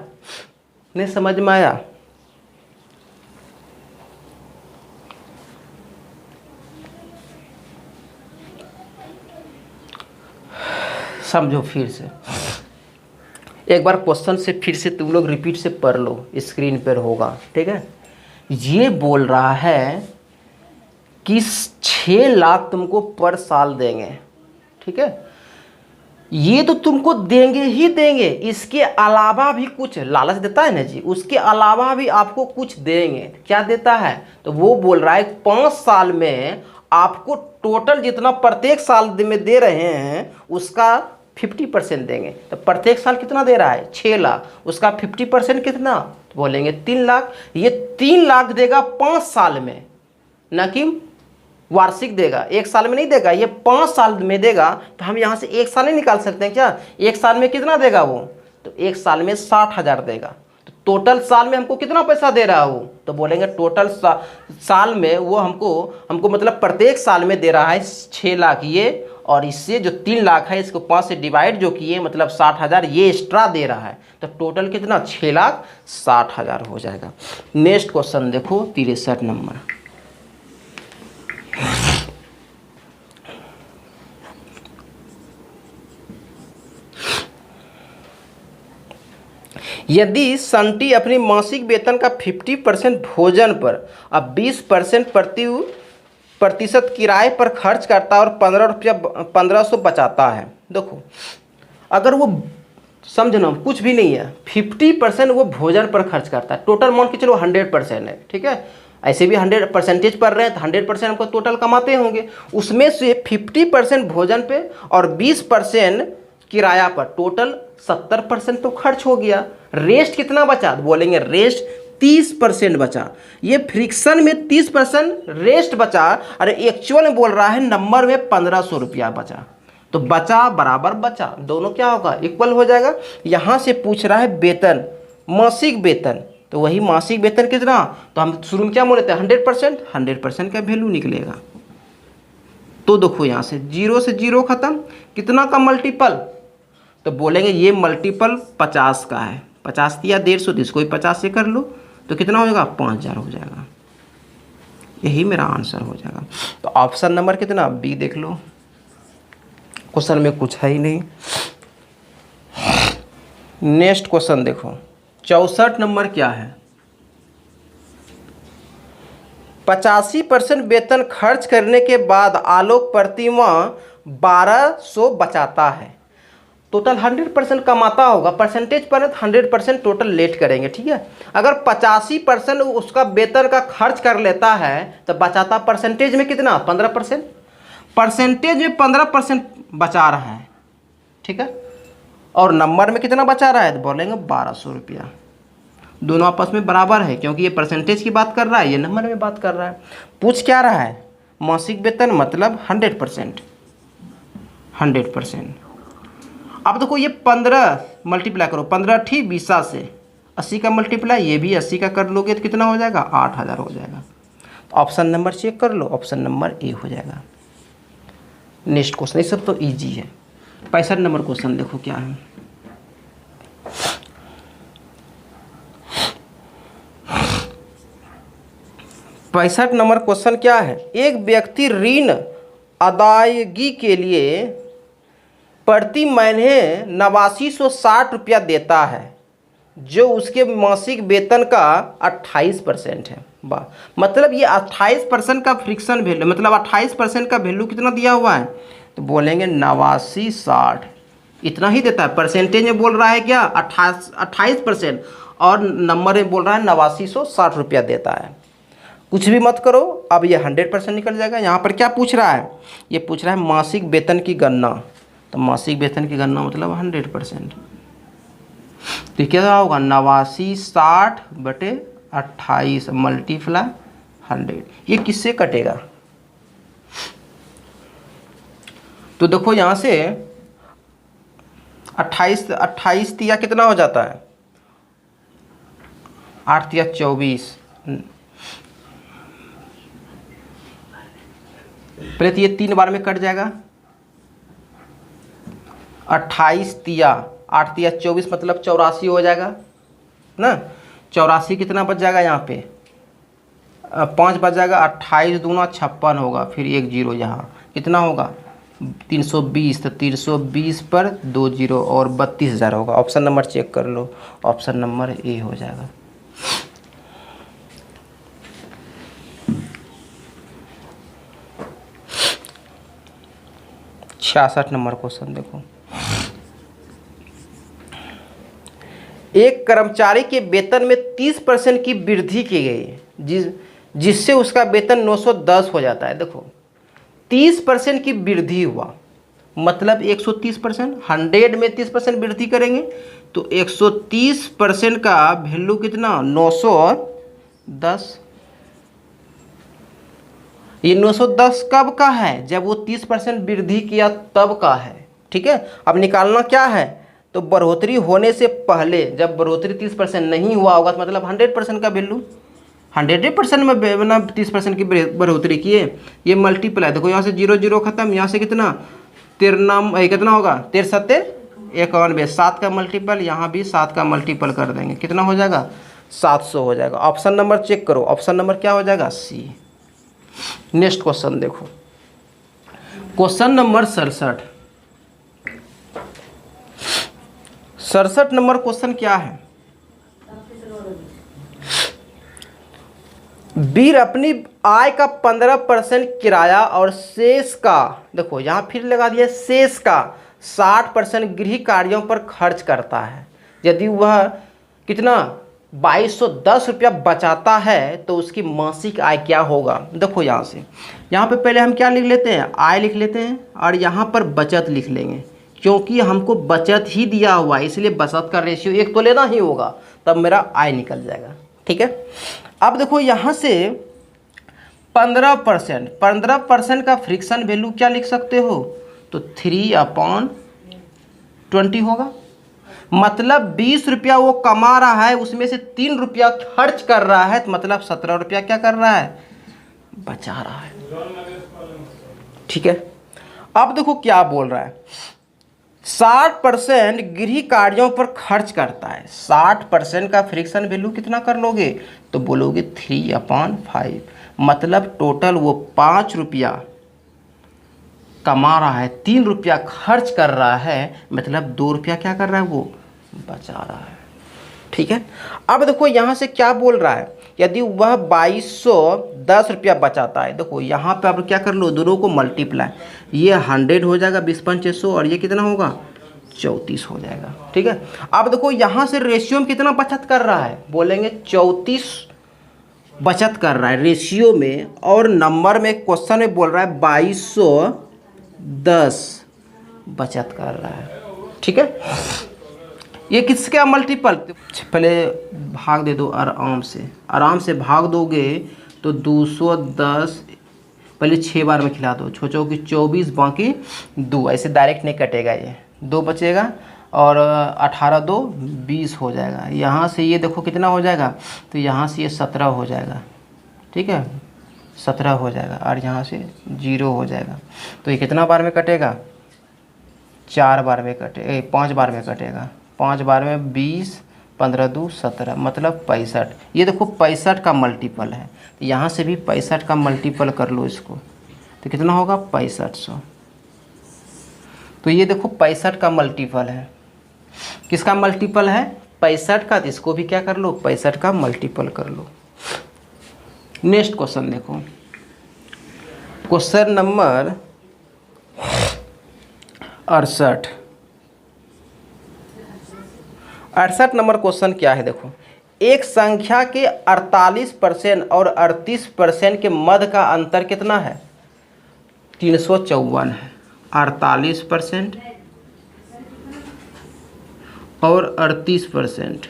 नहीं समझ में आया। समझो फिर से एक बार क्वेश्चन से, फिर से तुम लोग रिपीट से पढ़ लो, स्क्रीन पर होगा। ठीक है, ये बोल रहा है कि 6 लाख तुमको पर साल देंगे। ठीक है, ये तो तुमको देंगे ही देंगे, इसके अलावा भी कुछ लालच देता है ना जी, उसके अलावा भी आपको कुछ देंगे। क्या देता है, तो वो बोल रहा है 5 साल में आपको टोटल जितना प्रत्येक साल में दे रहे हैं उसका 50% देंगे। तो प्रत्येक साल कितना दे रहा है 6 लाख, उसका 50% कितना, तो बोलेंगे 3 लाख। ये 3 लाख देगा 5 साल में, ना कि वार्षिक देगा, एक साल में नहीं देगा, ये 5 साल में देगा। तो हम यहाँ से एक साल नहीं निकाल सकते हैं क्या? एक साल में कितना देगा वो? तो एक साल में 60,000 देगा। तो टोटल साल में हमको कितना पैसा दे रहा है वो? तो बोलेंगे टोटल साल में वो हमको मतलब प्रत्येक साल में दे रहा है 6 लाख ये, और इससे जो 3 लाख है इसको 5 से डिवाइड जो किए मतलब 60,000 ये एक्स्ट्रा दे रहा है। तो टोटल कितना? 6,60,000 हो जाएगा। नेक्स्ट क्वेश्चन देखो 63 नंबर। यदि संटी अपनी मासिक वेतन का 50% भोजन पर अब 20% प्रतिशत किराए पर खर्च करता है और 1500 बचाता है। देखो अगर वो समझना कुछ भी नहीं है, 50% वो भोजन पर खर्च करता है, टोटल मान के चलो 100% है, ठीक है। ऐसे भी 100% पर रहे हैं तो 100% हमको टोटल कमाते होंगे। उसमें से 50% भोजन पे और 20% किराया पर, टोटल 70% तो खर्च हो गया। रेस्ट कितना बचा? बोलेंगे रेस्ट 30% बचा। ये फ्रिक्शन में 30% रेस्ट बचा, अरे एक्चुअल में बोल रहा है नंबर में 1500 रुपया बचा। तो बचा बराबर बचा, दोनों क्या होगा? इक्वल हो जाएगा। यहाँ से पूछ रहा है वेतन, मासिक वेतन, तो वही मासिक वेतन कितना? तो हम शुरू में क्या बोलते हैं? 100%, 100% का वैल्यू निकलेगा। तो देखो यहाँ से 0 से 0 खत्म, कितना का मल्टीपल? तो बोलेंगे ये मल्टीपल 50 का है, 50 दिया 150, तो इसको भी 50 से कर लो, तो कितना हो जाएगा? 5000 हो जाएगा। यही मेरा आंसर हो जाएगा। तो ऑप्शन नंबर कितना? बी देख लो, क्वेश्चन में कुछ है ही नहीं। नेक्स्ट क्वेश्चन देखो 64 नंबर क्या है? 85% वेतन खर्च करने के बाद आलोक प्रतिमा 1200 बचाता है। टोटल 100% कमाता होगा, परसेंटेज पर 100% टोटल लेट करेंगे, ठीक है। अगर 85% उसका वेतन का खर्च कर लेता है तो बचाता परसेंटेज में कितना? 15%। परसेंटेज में 15% बचा रहा है, ठीक है। और नंबर में कितना बचा रहा है? तो बोलेंगे 1200 रुपया। दोनों आपस में बराबर है, क्योंकि ये परसेंटेज की बात कर रहा है, ये नंबर में बात कर रहा है। पूछ क्या रहा है? मासिक वेतन मतलब 100%। 100%। अब देखो ये 15 मल्टीप्लाई करो, 15 ठीक 20 से 80 का मल्टीप्लाई, ये भी 80 का कर लोगे तो कितना हो जाएगा? 8000 हो जाएगा। तो ऑप्शन नंबर चेक कर लो, ऑप्शन नंबर ए हो जाएगा। नेक्स्ट क्वेश्चन, ये सब तो इजी है। 65 नंबर क्वेश्चन देखो क्या है। पैंसठ नंबर क्वेश्चन क्या है? एक व्यक्ति ऋण अदायगी के लिए प्रति महीने 8960 रुपया देता है, जो उसके मासिक वेतन का 28% है। वाह, मतलब ये 28% का फ्रिक्शन वैल्यू, मतलब 28% का वैल्यू कितना दिया हुआ है? तो बोलेंगे 8960, इतना ही देता है। परसेंटेज में बोल रहा है क्या? 28%, और नंबर में बोल रहा है 8960 रुपया देता है। कुछ भी मत करो, अब ये 100% निकल जाएगा। यहाँ पर क्या पूछ रहा है? ये पूछ रहा है मासिक वेतन की गणना। तो मासिक वेतन की गणना मतलब 100%। तो क्या होगा? 8960 बटे 28 मल्टीप्लाई 100। ये किससे कटेगा? तो देखो यहाँ से 28 तिया कितना हो जाता है? 8 तिया 24। पहले तो ये 3 बार में कट जाएगा। 28 तिया 8 तिया 24 मतलब 84 हो जाएगा ना। 84 कितना बच जाएगा? यहाँ पे 5 बच जाएगा। 28 दूना 56 होगा, फिर 1 0 यहाँ कितना होगा? 320। तो 320 पर 2 0 और 32,000 होगा। ऑप्शन नंबर चेक कर लो, ऑप्शन नंबर ए हो जाएगा। छियासठ नंबर क्वेश्चन देखो। एक कर्मचारी के वेतन में 30% की वृद्धि की गई, जिससे उसका वेतन 910 हो जाता है। देखो 30% की वृद्धि हुआ मतलब 130%। 100 में 30% वृद्धि करेंगे तो 130% का वैल्यू कितना? 910। ये 910 कब का है? जब वो 30% वृद्धि किया तब का है। ठीक है, अब निकालना क्या है? तो बढ़ोतरी होने से पहले, जब बढ़ोतरी 30% नहीं हुआ होगा तो मतलब 100% का वैल्यू, 100% में बना 30% की बढ़ोतरी किए, ये मल्टीप्लाई, देखो यहाँ से 0 0 खत्म, यहाँ से कितना, 13 कितना होगा, 13 91, 7 का मल्टीपल, यहाँ भी 7 का मल्टीपल कर देंगे, कितना हो जाएगा, 700 हो जाएगा। ऑप्शन नंबर चेक करो, ऑप्शन नंबर क्या हो जाएगा, सी। नेक्स्ट क्वेश्चन देखो, क्वेश्चन नंबर 67 नंबर क्वेश्चन क्या है? वीर अपनी आय का 15% किराया और शेष का, देखो यहाँ फिर लगा दिया, शेष का 60% गृह कार्यों पर खर्च करता है। यदि वह कितना 2210 रुपया बचाता है तो उसकी मासिक आय क्या होगा? देखो यहाँ से, यहाँ पे पहले हम क्या लिख लेते हैं, आय लिख लेते हैं, और यहाँ पर बचत लिख लेंगे, क्योंकि हमको बचत ही दिया हुआ है, इसलिए बचत का रेशियो 1 तो लेना ही होगा, तब मेरा आय निकल जाएगा। ठीक है, अब देखो यहाँ से 15% का फ्रिक्शन वैल्यू क्या लिख सकते हो, तो 3/20 होगा। मतलब 20 रुपया वो कमा रहा है, उसमें से 3 रुपया खर्च कर रहा है, तो मतलब 17 रुपया क्या कर रहा है, बचा रहा है। ठीक है, अब देखो क्या बोल रहा है, 60% गृह कार्यों पर खर्च करता है, 60% का फ्रिक्शन वैल्यू कितना कर लोगे, तो बोलोगे 3/5, मतलब टोटल वो 5 रुपया कमा रहा है, 3 रुपया खर्च कर रहा है, मतलब 2 रुपया क्या कर रहा है, वो बचा रहा है। ठीक है, अब देखो यहाँ से क्या बोल रहा है, यदि वह 2210 रुपया बचाता है, देखो यहाँ पे अब क्या कर लो, दोनों को मल्टीप्लाई, ये 100 हो जाएगा 20×5 और ये कितना होगा, 34 हो जाएगा। ठीक है, अब देखो यहाँ से रेशियो में कितना बचत कर रहा है, बोलेंगे 34 बचत कर रहा है रेशियो में, और नंबर में क्वेश्चन में बोल रहा है 2210 बचत कर रहा है। ठीक है, ये किसका मल्टीपल, पहले भाग दे दो, आराम से भाग दोगे तो 210, पहले 6 बार में खिला दो, छोचो की 24 बाकी 2, ऐसे डायरेक्ट नहीं कटेगा, ये 2 बचेगा, और 18 2 20 हो जाएगा। यहाँ से ये देखो कितना हो जाएगा, तो यहाँ से ये 17 हो जाएगा। ठीक है, 17 हो जाएगा, और यहाँ से 0 हो जाएगा, तो ये कितना बार में कटेगा, 4 बार में कटे 5 बार में कटेगा, 5 बार में 20, 15 2 17, मतलब 65। ये देखो 65 का मल्टीपल है, तो यहाँ से भी 65 का मल्टीपल कर लो इसको, तो कितना होगा, 6500। तो ये देखो 65 का मल्टीपल है, किसका मल्टीपल है, 65 का, तो इसको भी क्या कर लो, 65 का मल्टीपल कर लो। नेक्स्ट क्वेश्चन देखो, क्वेश्चन नंबर 68 नंबर क्वेश्चन क्या है, देखो, एक संख्या के 48% और 38% के मध्य का अंतर कितना है, 354 है। 48% और 38%,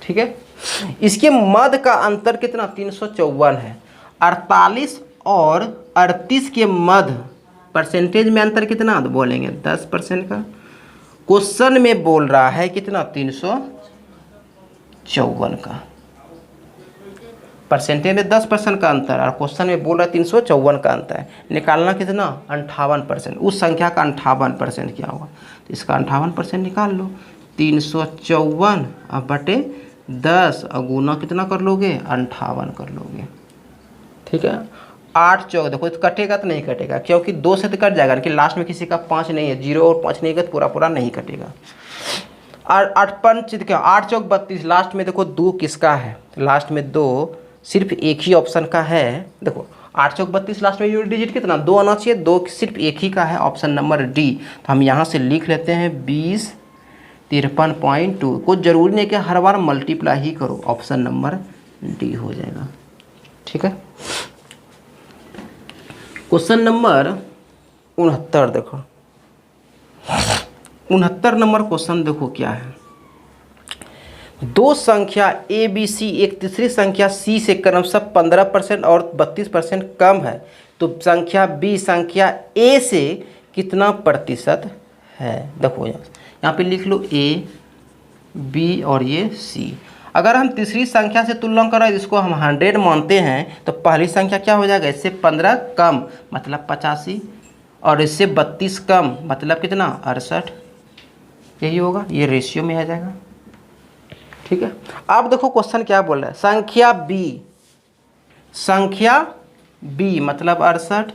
ठीक है, इसके मध्य का अंतर कितना, 354 है। 48 और 38 के मध्य परसेंटेज में अंतर कितना, तो बोलेंगे 10% का। क्वेश्चन में बोल रहा है कितना, 354 का, परसेंटेज में 10% का अंतर, और क्वेश्चन में बोल रहा है 354 का अंतर है। निकालना कितना, 58%, उस संख्या का 58% क्या होगा, तो इसका 58% निकाल लो। 354 अब बटे 10 और गुना कितना कर लोगे, 58 कर लोगे। ठीक है, 8 चौक देखो, तो कटेगा तो नहीं कटेगा, क्योंकि 2 से तो कट जाएगा, लेकिन लास्ट में किसी का 5 नहीं है, 0 और 5 नहीं है, तो पूरा पूरा नहीं कटेगा। और 8 पंच क्या, 8 चौक 32, लास्ट में देखो 2 किसका है, लास्ट में 2 सिर्फ एक ही ऑप्शन का है। देखो 8 चौक 32, लास्ट में यूनिट डिजिट कितना, 2 आना चाहिए, 2 सिर्फ एक ही का है, ऑप्शन नंबर डी। तो हम यहाँ से लिख लेते हैं 2053.2, कुछ जरूरी नहीं कि हर बार मल्टीप्लाई ही करो, ऑप्शन नंबर डी हो जाएगा। ठीक है, क्वेश्चन नंबर 69 देखो, 69 नंबर क्वेश्चन देखो क्या है, दो संख्या ए बी सी एक तीसरी संख्या सी से क्रमशः 15% और 32% कम है, तो संख्या बी संख्या ए से कितना प्रतिशत है। देखो यहाँ पे लिख लो ए बी और ये सी। अगर हम तीसरी संख्या से तुलना करें जिसको हम 100 मानते हैं, तो पहली संख्या क्या हो जाएगा, इससे 15 कम मतलब 85 और इससे 32 कम मतलब कितना 68, यही होगा, ये रेशियो में आ जाएगा। ठीक है, अब देखो क्वेश्चन क्या बोल रहा है, संख्या बी मतलब 68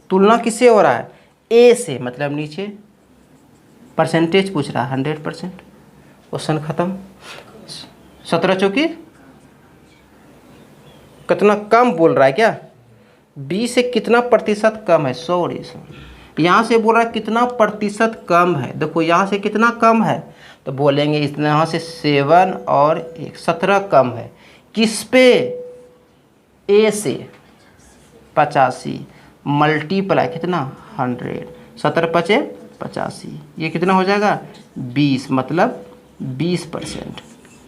तुलना किससे हो रहा है, ए से मतलब नीचे, परसेंटेज पूछ रहा है 100%, क्वेश्चन खत्म। 17 चौकी कितना कम बोल रहा है क्या, बी से कितना प्रतिशत कम है, सॉरी यहाँ से बोल रहा है कितना प्रतिशत कम है। देखो यहाँ से कितना कम है, तो बोलेंगे इस यहाँ से 7 और 1 17 कम है, किस पे, ए से 85 मल्टीप्लाई कितना 100, 17 पचे 85, ये कितना हो जाएगा 20 मतलब 20%।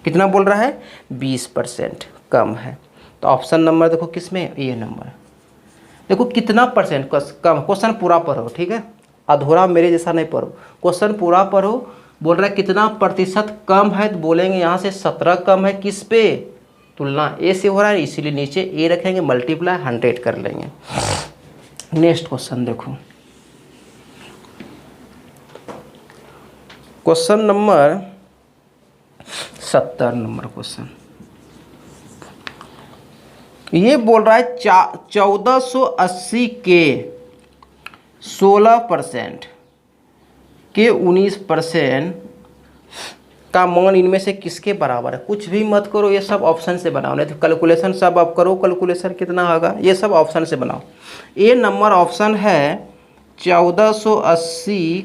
कितना बोल रहा है 20% कम है। तो ऑप्शन नंबर देखो किस में, ये नंबर। देखो कितना परसेंट कम, क्वेश्चन पूरा पढ़ो, ठीक है, अधूरा मेरे जैसा नहीं पढ़ो, क्वेश्चन पूरा पढ़ो। बोल रहा है कितना प्रतिशत कम है, तो बोलेंगे यहाँ से 17 कम है, किस पे, तुलना ए से हो रहा है, इसीलिए नीचे ए रखेंगे, मल्टीप्लाई 100 कर लेंगे। नेक्स्ट क्वेश्चन देखो, क्वेश्चन नंबर 70 नंबर क्वेश्चन। ये बोल रहा है 1480 के 16% के 19% का मान इनमें से किसके बराबर है। कुछ भी मत करो, ये सब ऑप्शन से बनाओ, नहीं तो कैलकुलेशन सब आप करो, कैलकुलेशन कितना होगा, ये सब ऑप्शन से बनाओ। ए नंबर ऑप्शन है 1480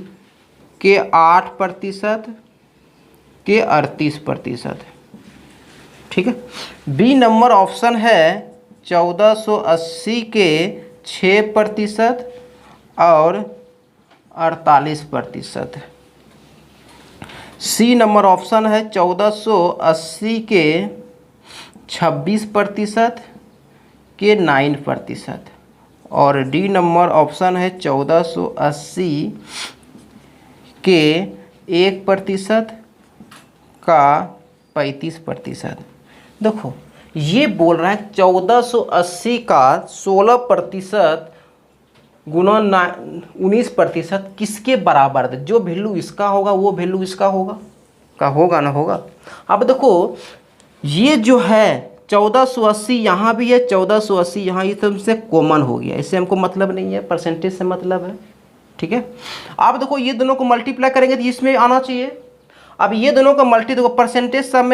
के 8% के 38%, ठीक है। बी नंबर ऑप्शन है 1480 के 6% और 48%। सी नंबर ऑप्शन है 1480 के 26% के 9% और डी नंबर ऑप्शन है 1480 के 1% का 35%। देखो ये बोल रहा है 1480 का 16% गुना 19% किसके बराबर है। जो वैल्यू इसका होगा वो वैल्यू इसका होगा, का होगा ना होगा। अब देखो ये जो है 1480 यहाँ भी है, 1480 यहाँ, ये तो हमसे कॉमन हो गया, इससे हमको मतलब नहीं है, परसेंटेज से मतलब है, ठीक है। अब देखो ये दोनों को मल्टीप्लाई करेंगे तो इसमें आना चाहिए। अब ये दोनों का मल्टी देखो परसेंटेज सम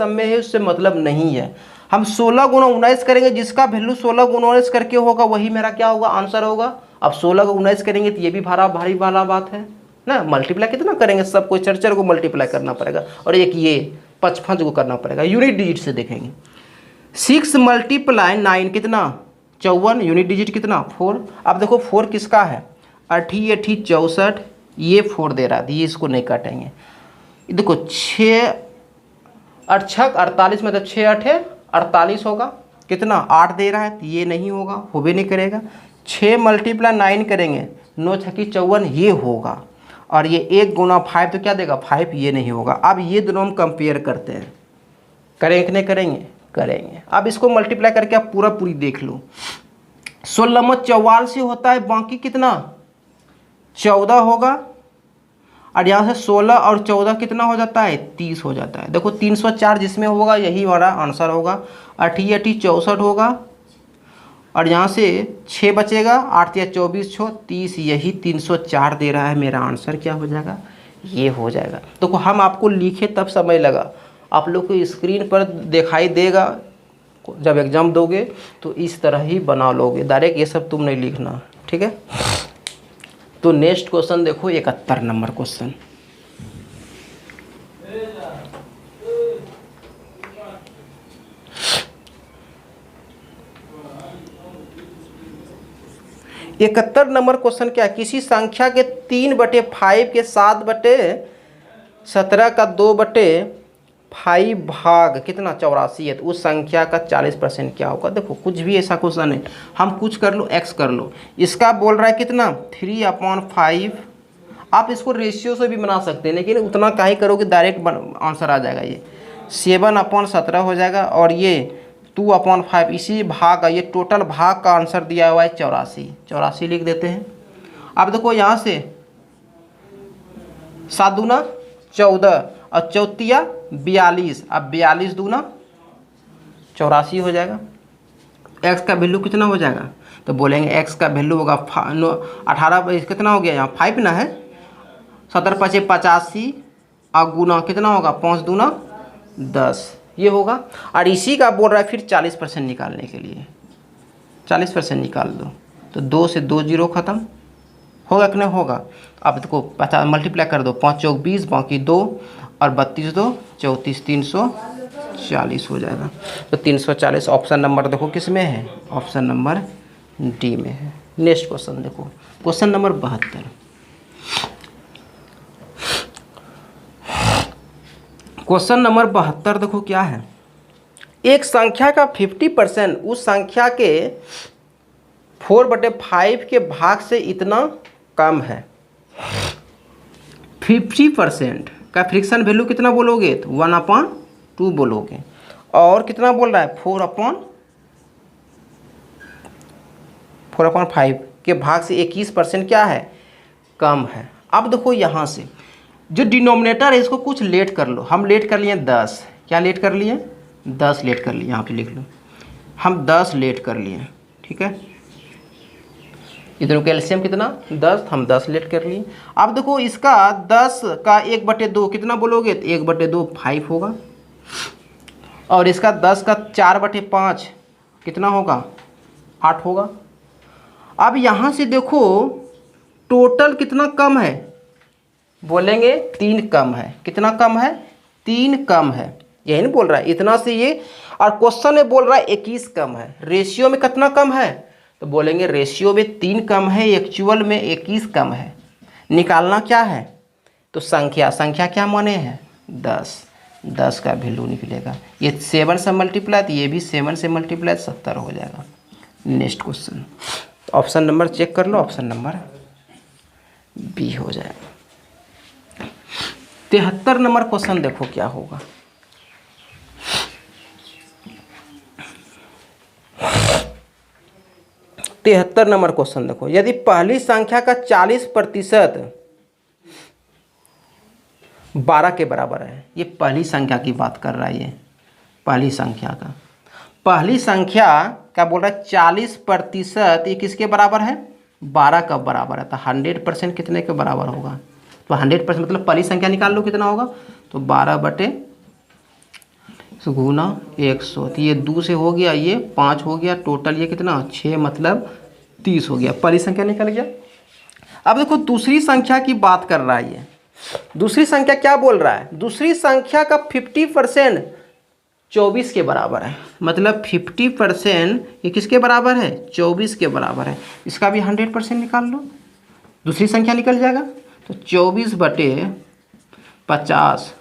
में है, उससे मतलब नहीं है। हम 16 गुना 19 करेंगे, जिसका वैल्यू 16 गुना 19 करके होगा वही मेरा क्या होगा, आंसर होगा। अब 16 को 19 करेंगे तो ये भी भारी वाला बात है ना, मल्टीप्लाई कितना करेंगे, सबको 4 को मल्टीप्लाई करना पड़ेगा और एक ये 55 को करना पड़ेगा, यूनिट डिजिट से देखेंगे। 6 × 9 कितना 54, यूनिट डिजिट कितना 4। अब देखो 4 किसका है, 8 64, ये 4 दे रहा है, ये इसको नहीं काटेंगे। देखो 6 8 48 मतलब 6 8 48 होगा, कितना 8 दे रहा है, तो ये नहीं होगा, हो भी नहीं करेगा। 6 × 9 करेंगे, 9 6 54, ये होगा। और ये 1 गुना 5 तो क्या देगा 5, ये नहीं होगा। अब ये दोनों हम कंपेयर करते हैं, करेंगे कि नहीं करेंगे, करेंगे। अब इसको मल्टीप्लाई करके आप पूरी देख लो। 16 में 44 से होता है, बाकी कितना 14 होगा, और यहाँ से 16 और 14 कितना हो जाता है 30 हो जाता है। देखो 304 जिसमें होगा यही हमारा आंसर होगा। 8 64 होगा, और यहाँ से 6 बचेगा, 8 या 24 6 30, यही 304 दे रहा है, मेरा आंसर क्या हो जाएगा, ये हो जाएगा। तो हम आपको लिखे तब समय लगा, आप लोग को स्क्रीन पर दिखाई देगा, जब एग्ज़ाम दोगे तो इस तरह ही बना लोगे, डायरेक्ट ये सब तुम नहीं लिखना, ठीक है। तो नेक्स्ट क्वेश्चन देखो 71 नंबर क्वेश्चन। इकहत्तर नंबर क्वेश्चन क्या है, किसी संख्या के 3/5 के 7/17 का 2/5 5 भाग कितना 84 है, तो उस संख्या का 40% क्या होगा। देखो कुछ भी ऐसा क्वेश्चन है, हम कुछ कर लो x कर लो, इसका बोल रहा है कितना 3/5। आप इसको रेशियो से भी बना सकते हैं, लेकिन उतना काहे करोगे, डायरेक्ट आंसर आ जाएगा। ये 7/17 हो जाएगा और ये 2/5, इसी भाग का, ये टोटल भाग का आंसर दिया हुआ है 84 लिख देते हैं। अब देखो यहाँ से 7 दूना 14 और 4 42, अब 42 दूना 84 हो जाएगा। x का वैल्यू कितना हो जाएगा, तो बोलेंगे x का वैल्यू होगा 18, कितना हो गया यहाँ 5 ना है, 17 5 85 और गुना कितना होगा 5 दूना 10, ये होगा। और इसी का बोल रहा है फिर 40% निकालने के लिए, 40% निकाल दो, तो 2 से 2 जीरो ख़त्म होगा कि नहीं होगा। अब देखो 50 मल्टीप्लाई कर दो, 5 चौक 20, बाकी 2 और 32 2 34, 340 हो जाएगा। तो 340 ऑप्शन नंबर देखो किस में है, ऑप्शन नंबर डी में है। नेक्स्ट क्वेश्चन देखो, क्वेश्चन नंबर 72। क्वेश्चन नंबर 72 देखो क्या है, एक संख्या का 50% उस संख्या के 4/5 के भाग से इतना कम है। 50% का फ्रिक्शन वैल्यू कितना बोलोगे, तो 1/2 बोलोगे, और कितना बोल रहा है 4/5 के भाग से 21% क्या है, कम है। अब देखो यहाँ से जो डिनोमिनेटर है इसको कुछ लेट कर लो, हम लेट कर लिए 10, क्या लेट कर लिए 10 लेट कर लिए, यहाँ पे लिख लो हम 10 लेट कर लिए, ठीक है। इधर कैल्शियम कितना 10, हम 10 लेट कर लिए। अब देखो इसका 10 का 1/2 कितना बोलोगे, तो 1/2 5 होगा, और इसका 10 का 4/5 कितना होगा 8 होगा। अब यहाँ से देखो टोटल कितना कम है, बोलेंगे 3 कम है, कितना कम है 3 कम है, यही नहीं बोल रहा है इतना से ये, और क्वेश्चन में बोल रहा है 21 कम है, रेशियो में कितना कम है, तो बोलेंगे रेशियो में 3 कम है, एक्चुअल में 21 कम है। निकालना क्या है, तो संख्या क्या माने हैं 10 का वैल्यू निकलेगा, ये 7 से मल्टीप्लाई, तो ये भी 7 से मल्टीप्लाई 70 हो जाएगा। Next question, option number check कर लो, ऑप्शन नंबर बी हो जाएगा। 73 नंबर क्वेश्चन देखो क्या होगा, तिहत्तर नंबर क्वेश्चन देखो, यदि पहली संख्या का 40% 12 के बराबर है, ये पहली संख्या की बात कर रहा है, ये पहली संख्या का बोल रहा है 40%, ये किसके बराबर है 12 का बराबर है, तो 100% कितने के बराबर होगा, तो 100% मतलब पहली संख्या निकाल लो कितना होगा, तो 12 गुना 100, तो ये 2 से हो गया, ये 5 हो गया, टोटल ये कितना 6 मतलब 30 हो गया, पहली संख्या निकल गया। अब देखो दूसरी संख्या की बात कर रहा है, ये दूसरी संख्या क्या बोल रहा है, दूसरी संख्या का 50% 24 के बराबर है, मतलब 50% ये किसके बराबर है 24 के बराबर है, इसका भी 100% निकाल लो, दूसरी संख्या निकल जाएगा, तो 24/50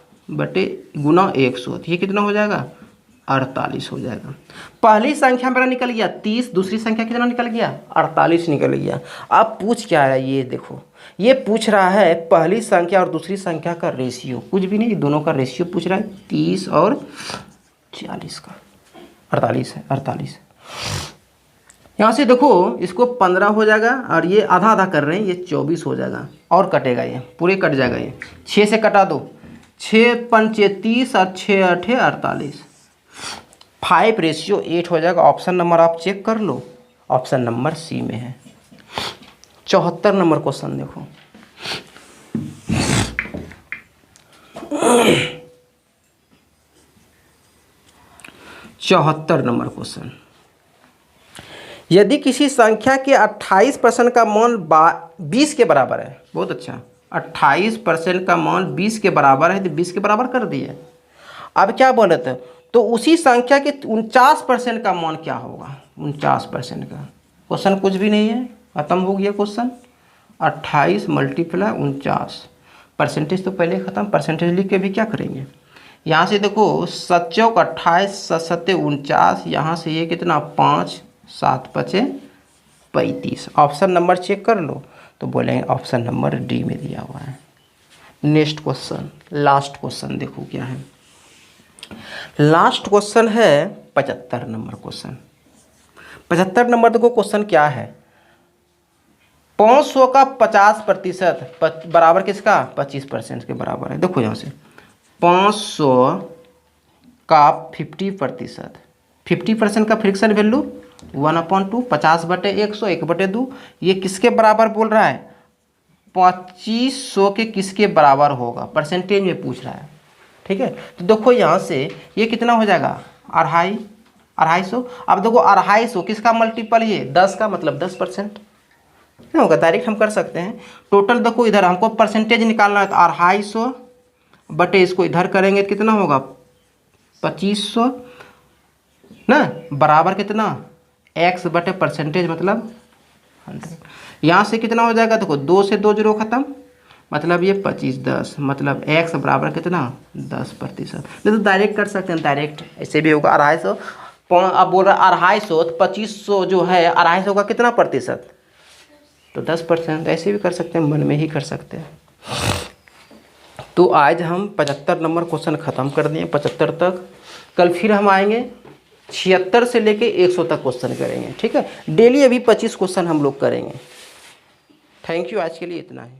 गुना 100, ये कितना हो जाएगा 48 हो जाएगा। पहली संख्या मेरा निकल गया 30, दूसरी संख्या कितना निकल गया 48 निकल गया। अब पूछ क्या है, ये देखो ये पूछ रहा है पहली संख्या और दूसरी संख्या का रेशियो, कुछ भी नहीं, दोनों का रेशियो पूछ रहा है, 30 और 40 का 48 है, 48। यहाँ से देखो इसको 15 हो जाएगा, और ये आधा आधा कर रहे हैं, ये 24 हो जाएगा, और कटेगा, ये पूरे कट जाएगा, ये 6 से कटा दो, 6 पंचे 30 और 6 8 48, 5:8 हो जाएगा। ऑप्शन नंबर आप चेक कर लो, ऑप्शन नंबर सी में है। 74 नंबर क्वेश्चन देखो, चौहत्तर नंबर क्वेश्चन, यदि किसी संख्या के 28% का मान 20 के बराबर है, बहुत अच्छा, 28% का मान 20 के बराबर है, तो 20 के बराबर कर दिए। अब क्या बोले थे, तो उसी संख्या के 49% का मान क्या होगा, 49% का, क्वेश्चन कुछ भी नहीं है, खत्म हो गया क्वेश्चन। 28 × 49, परसेंटेज तो पहले ख़त्म, परसेंटेज लिख के भी क्या करेंगे, यहाँ से देखो 7 चौक 28, 7 सत्ते 49, यहाँ से ये कितना 5, 7 पचे 35। ऑप्शन नंबर चेक कर लो तो बोलेंगे ऑप्शन नंबर डी में दिया हुआ है। नेक्स्ट क्वेश्चन, लास्ट क्वेश्चन देखो क्या है। लास्ट क्वेश्चन है 75 नंबर क्वेश्चन। 75 नंबर देखो क्वेश्चन क्या है। 500 का 50% बराबर किसका 25% के बराबर है। देखो यहाँ से 500 का 50%, 50% का फ्रिक्शन वैल्यू 1/2, 50/100, 1/2। ये किसके बराबर बोल रहा है 2500 के किसके बराबर होगा, परसेंटेज में पूछ रहा है। ठीक है, तो देखो यहाँ से ये कितना हो जाएगा 250। अब देखो 250 किसका मल्टीपल, ये 10 का, मतलब 10% नहीं होगा, डायरेक्ट हम कर सकते हैं। टोटल देखो इधर हमको परसेंटेज निकालना है तो 250 बटे इसको इधर करेंगे तो कितना होगा 2500 ना, बराबर कितना x बटे परसेंटेज मतलब 100। यहाँ से कितना हो जाएगा देखो 2 से 2 जीरो खत्म, मतलब ये 25 10, मतलब x बराबर कितना 10%। नहीं तो डायरेक्ट कर सकते हैं, डायरेक्ट ऐसे भी होगा 250। अब बोल रहा है 250 तो 2500 जो है 250 का कितना प्रतिशत तो 10%, ऐसे भी कर सकते हैं, मन में ही कर सकते हैं। तो आज हम 75 नंबर क्वेश्चन ख़त्म कर दिए 75 तक। कल फिर हम आएंगे 76 से लेके 100 तक क्वेश्चन करेंगे। ठीक है, डेली अभी 25 क्वेश्चन हम लोग करेंगे। थैंक यू, आज के लिए इतना ही।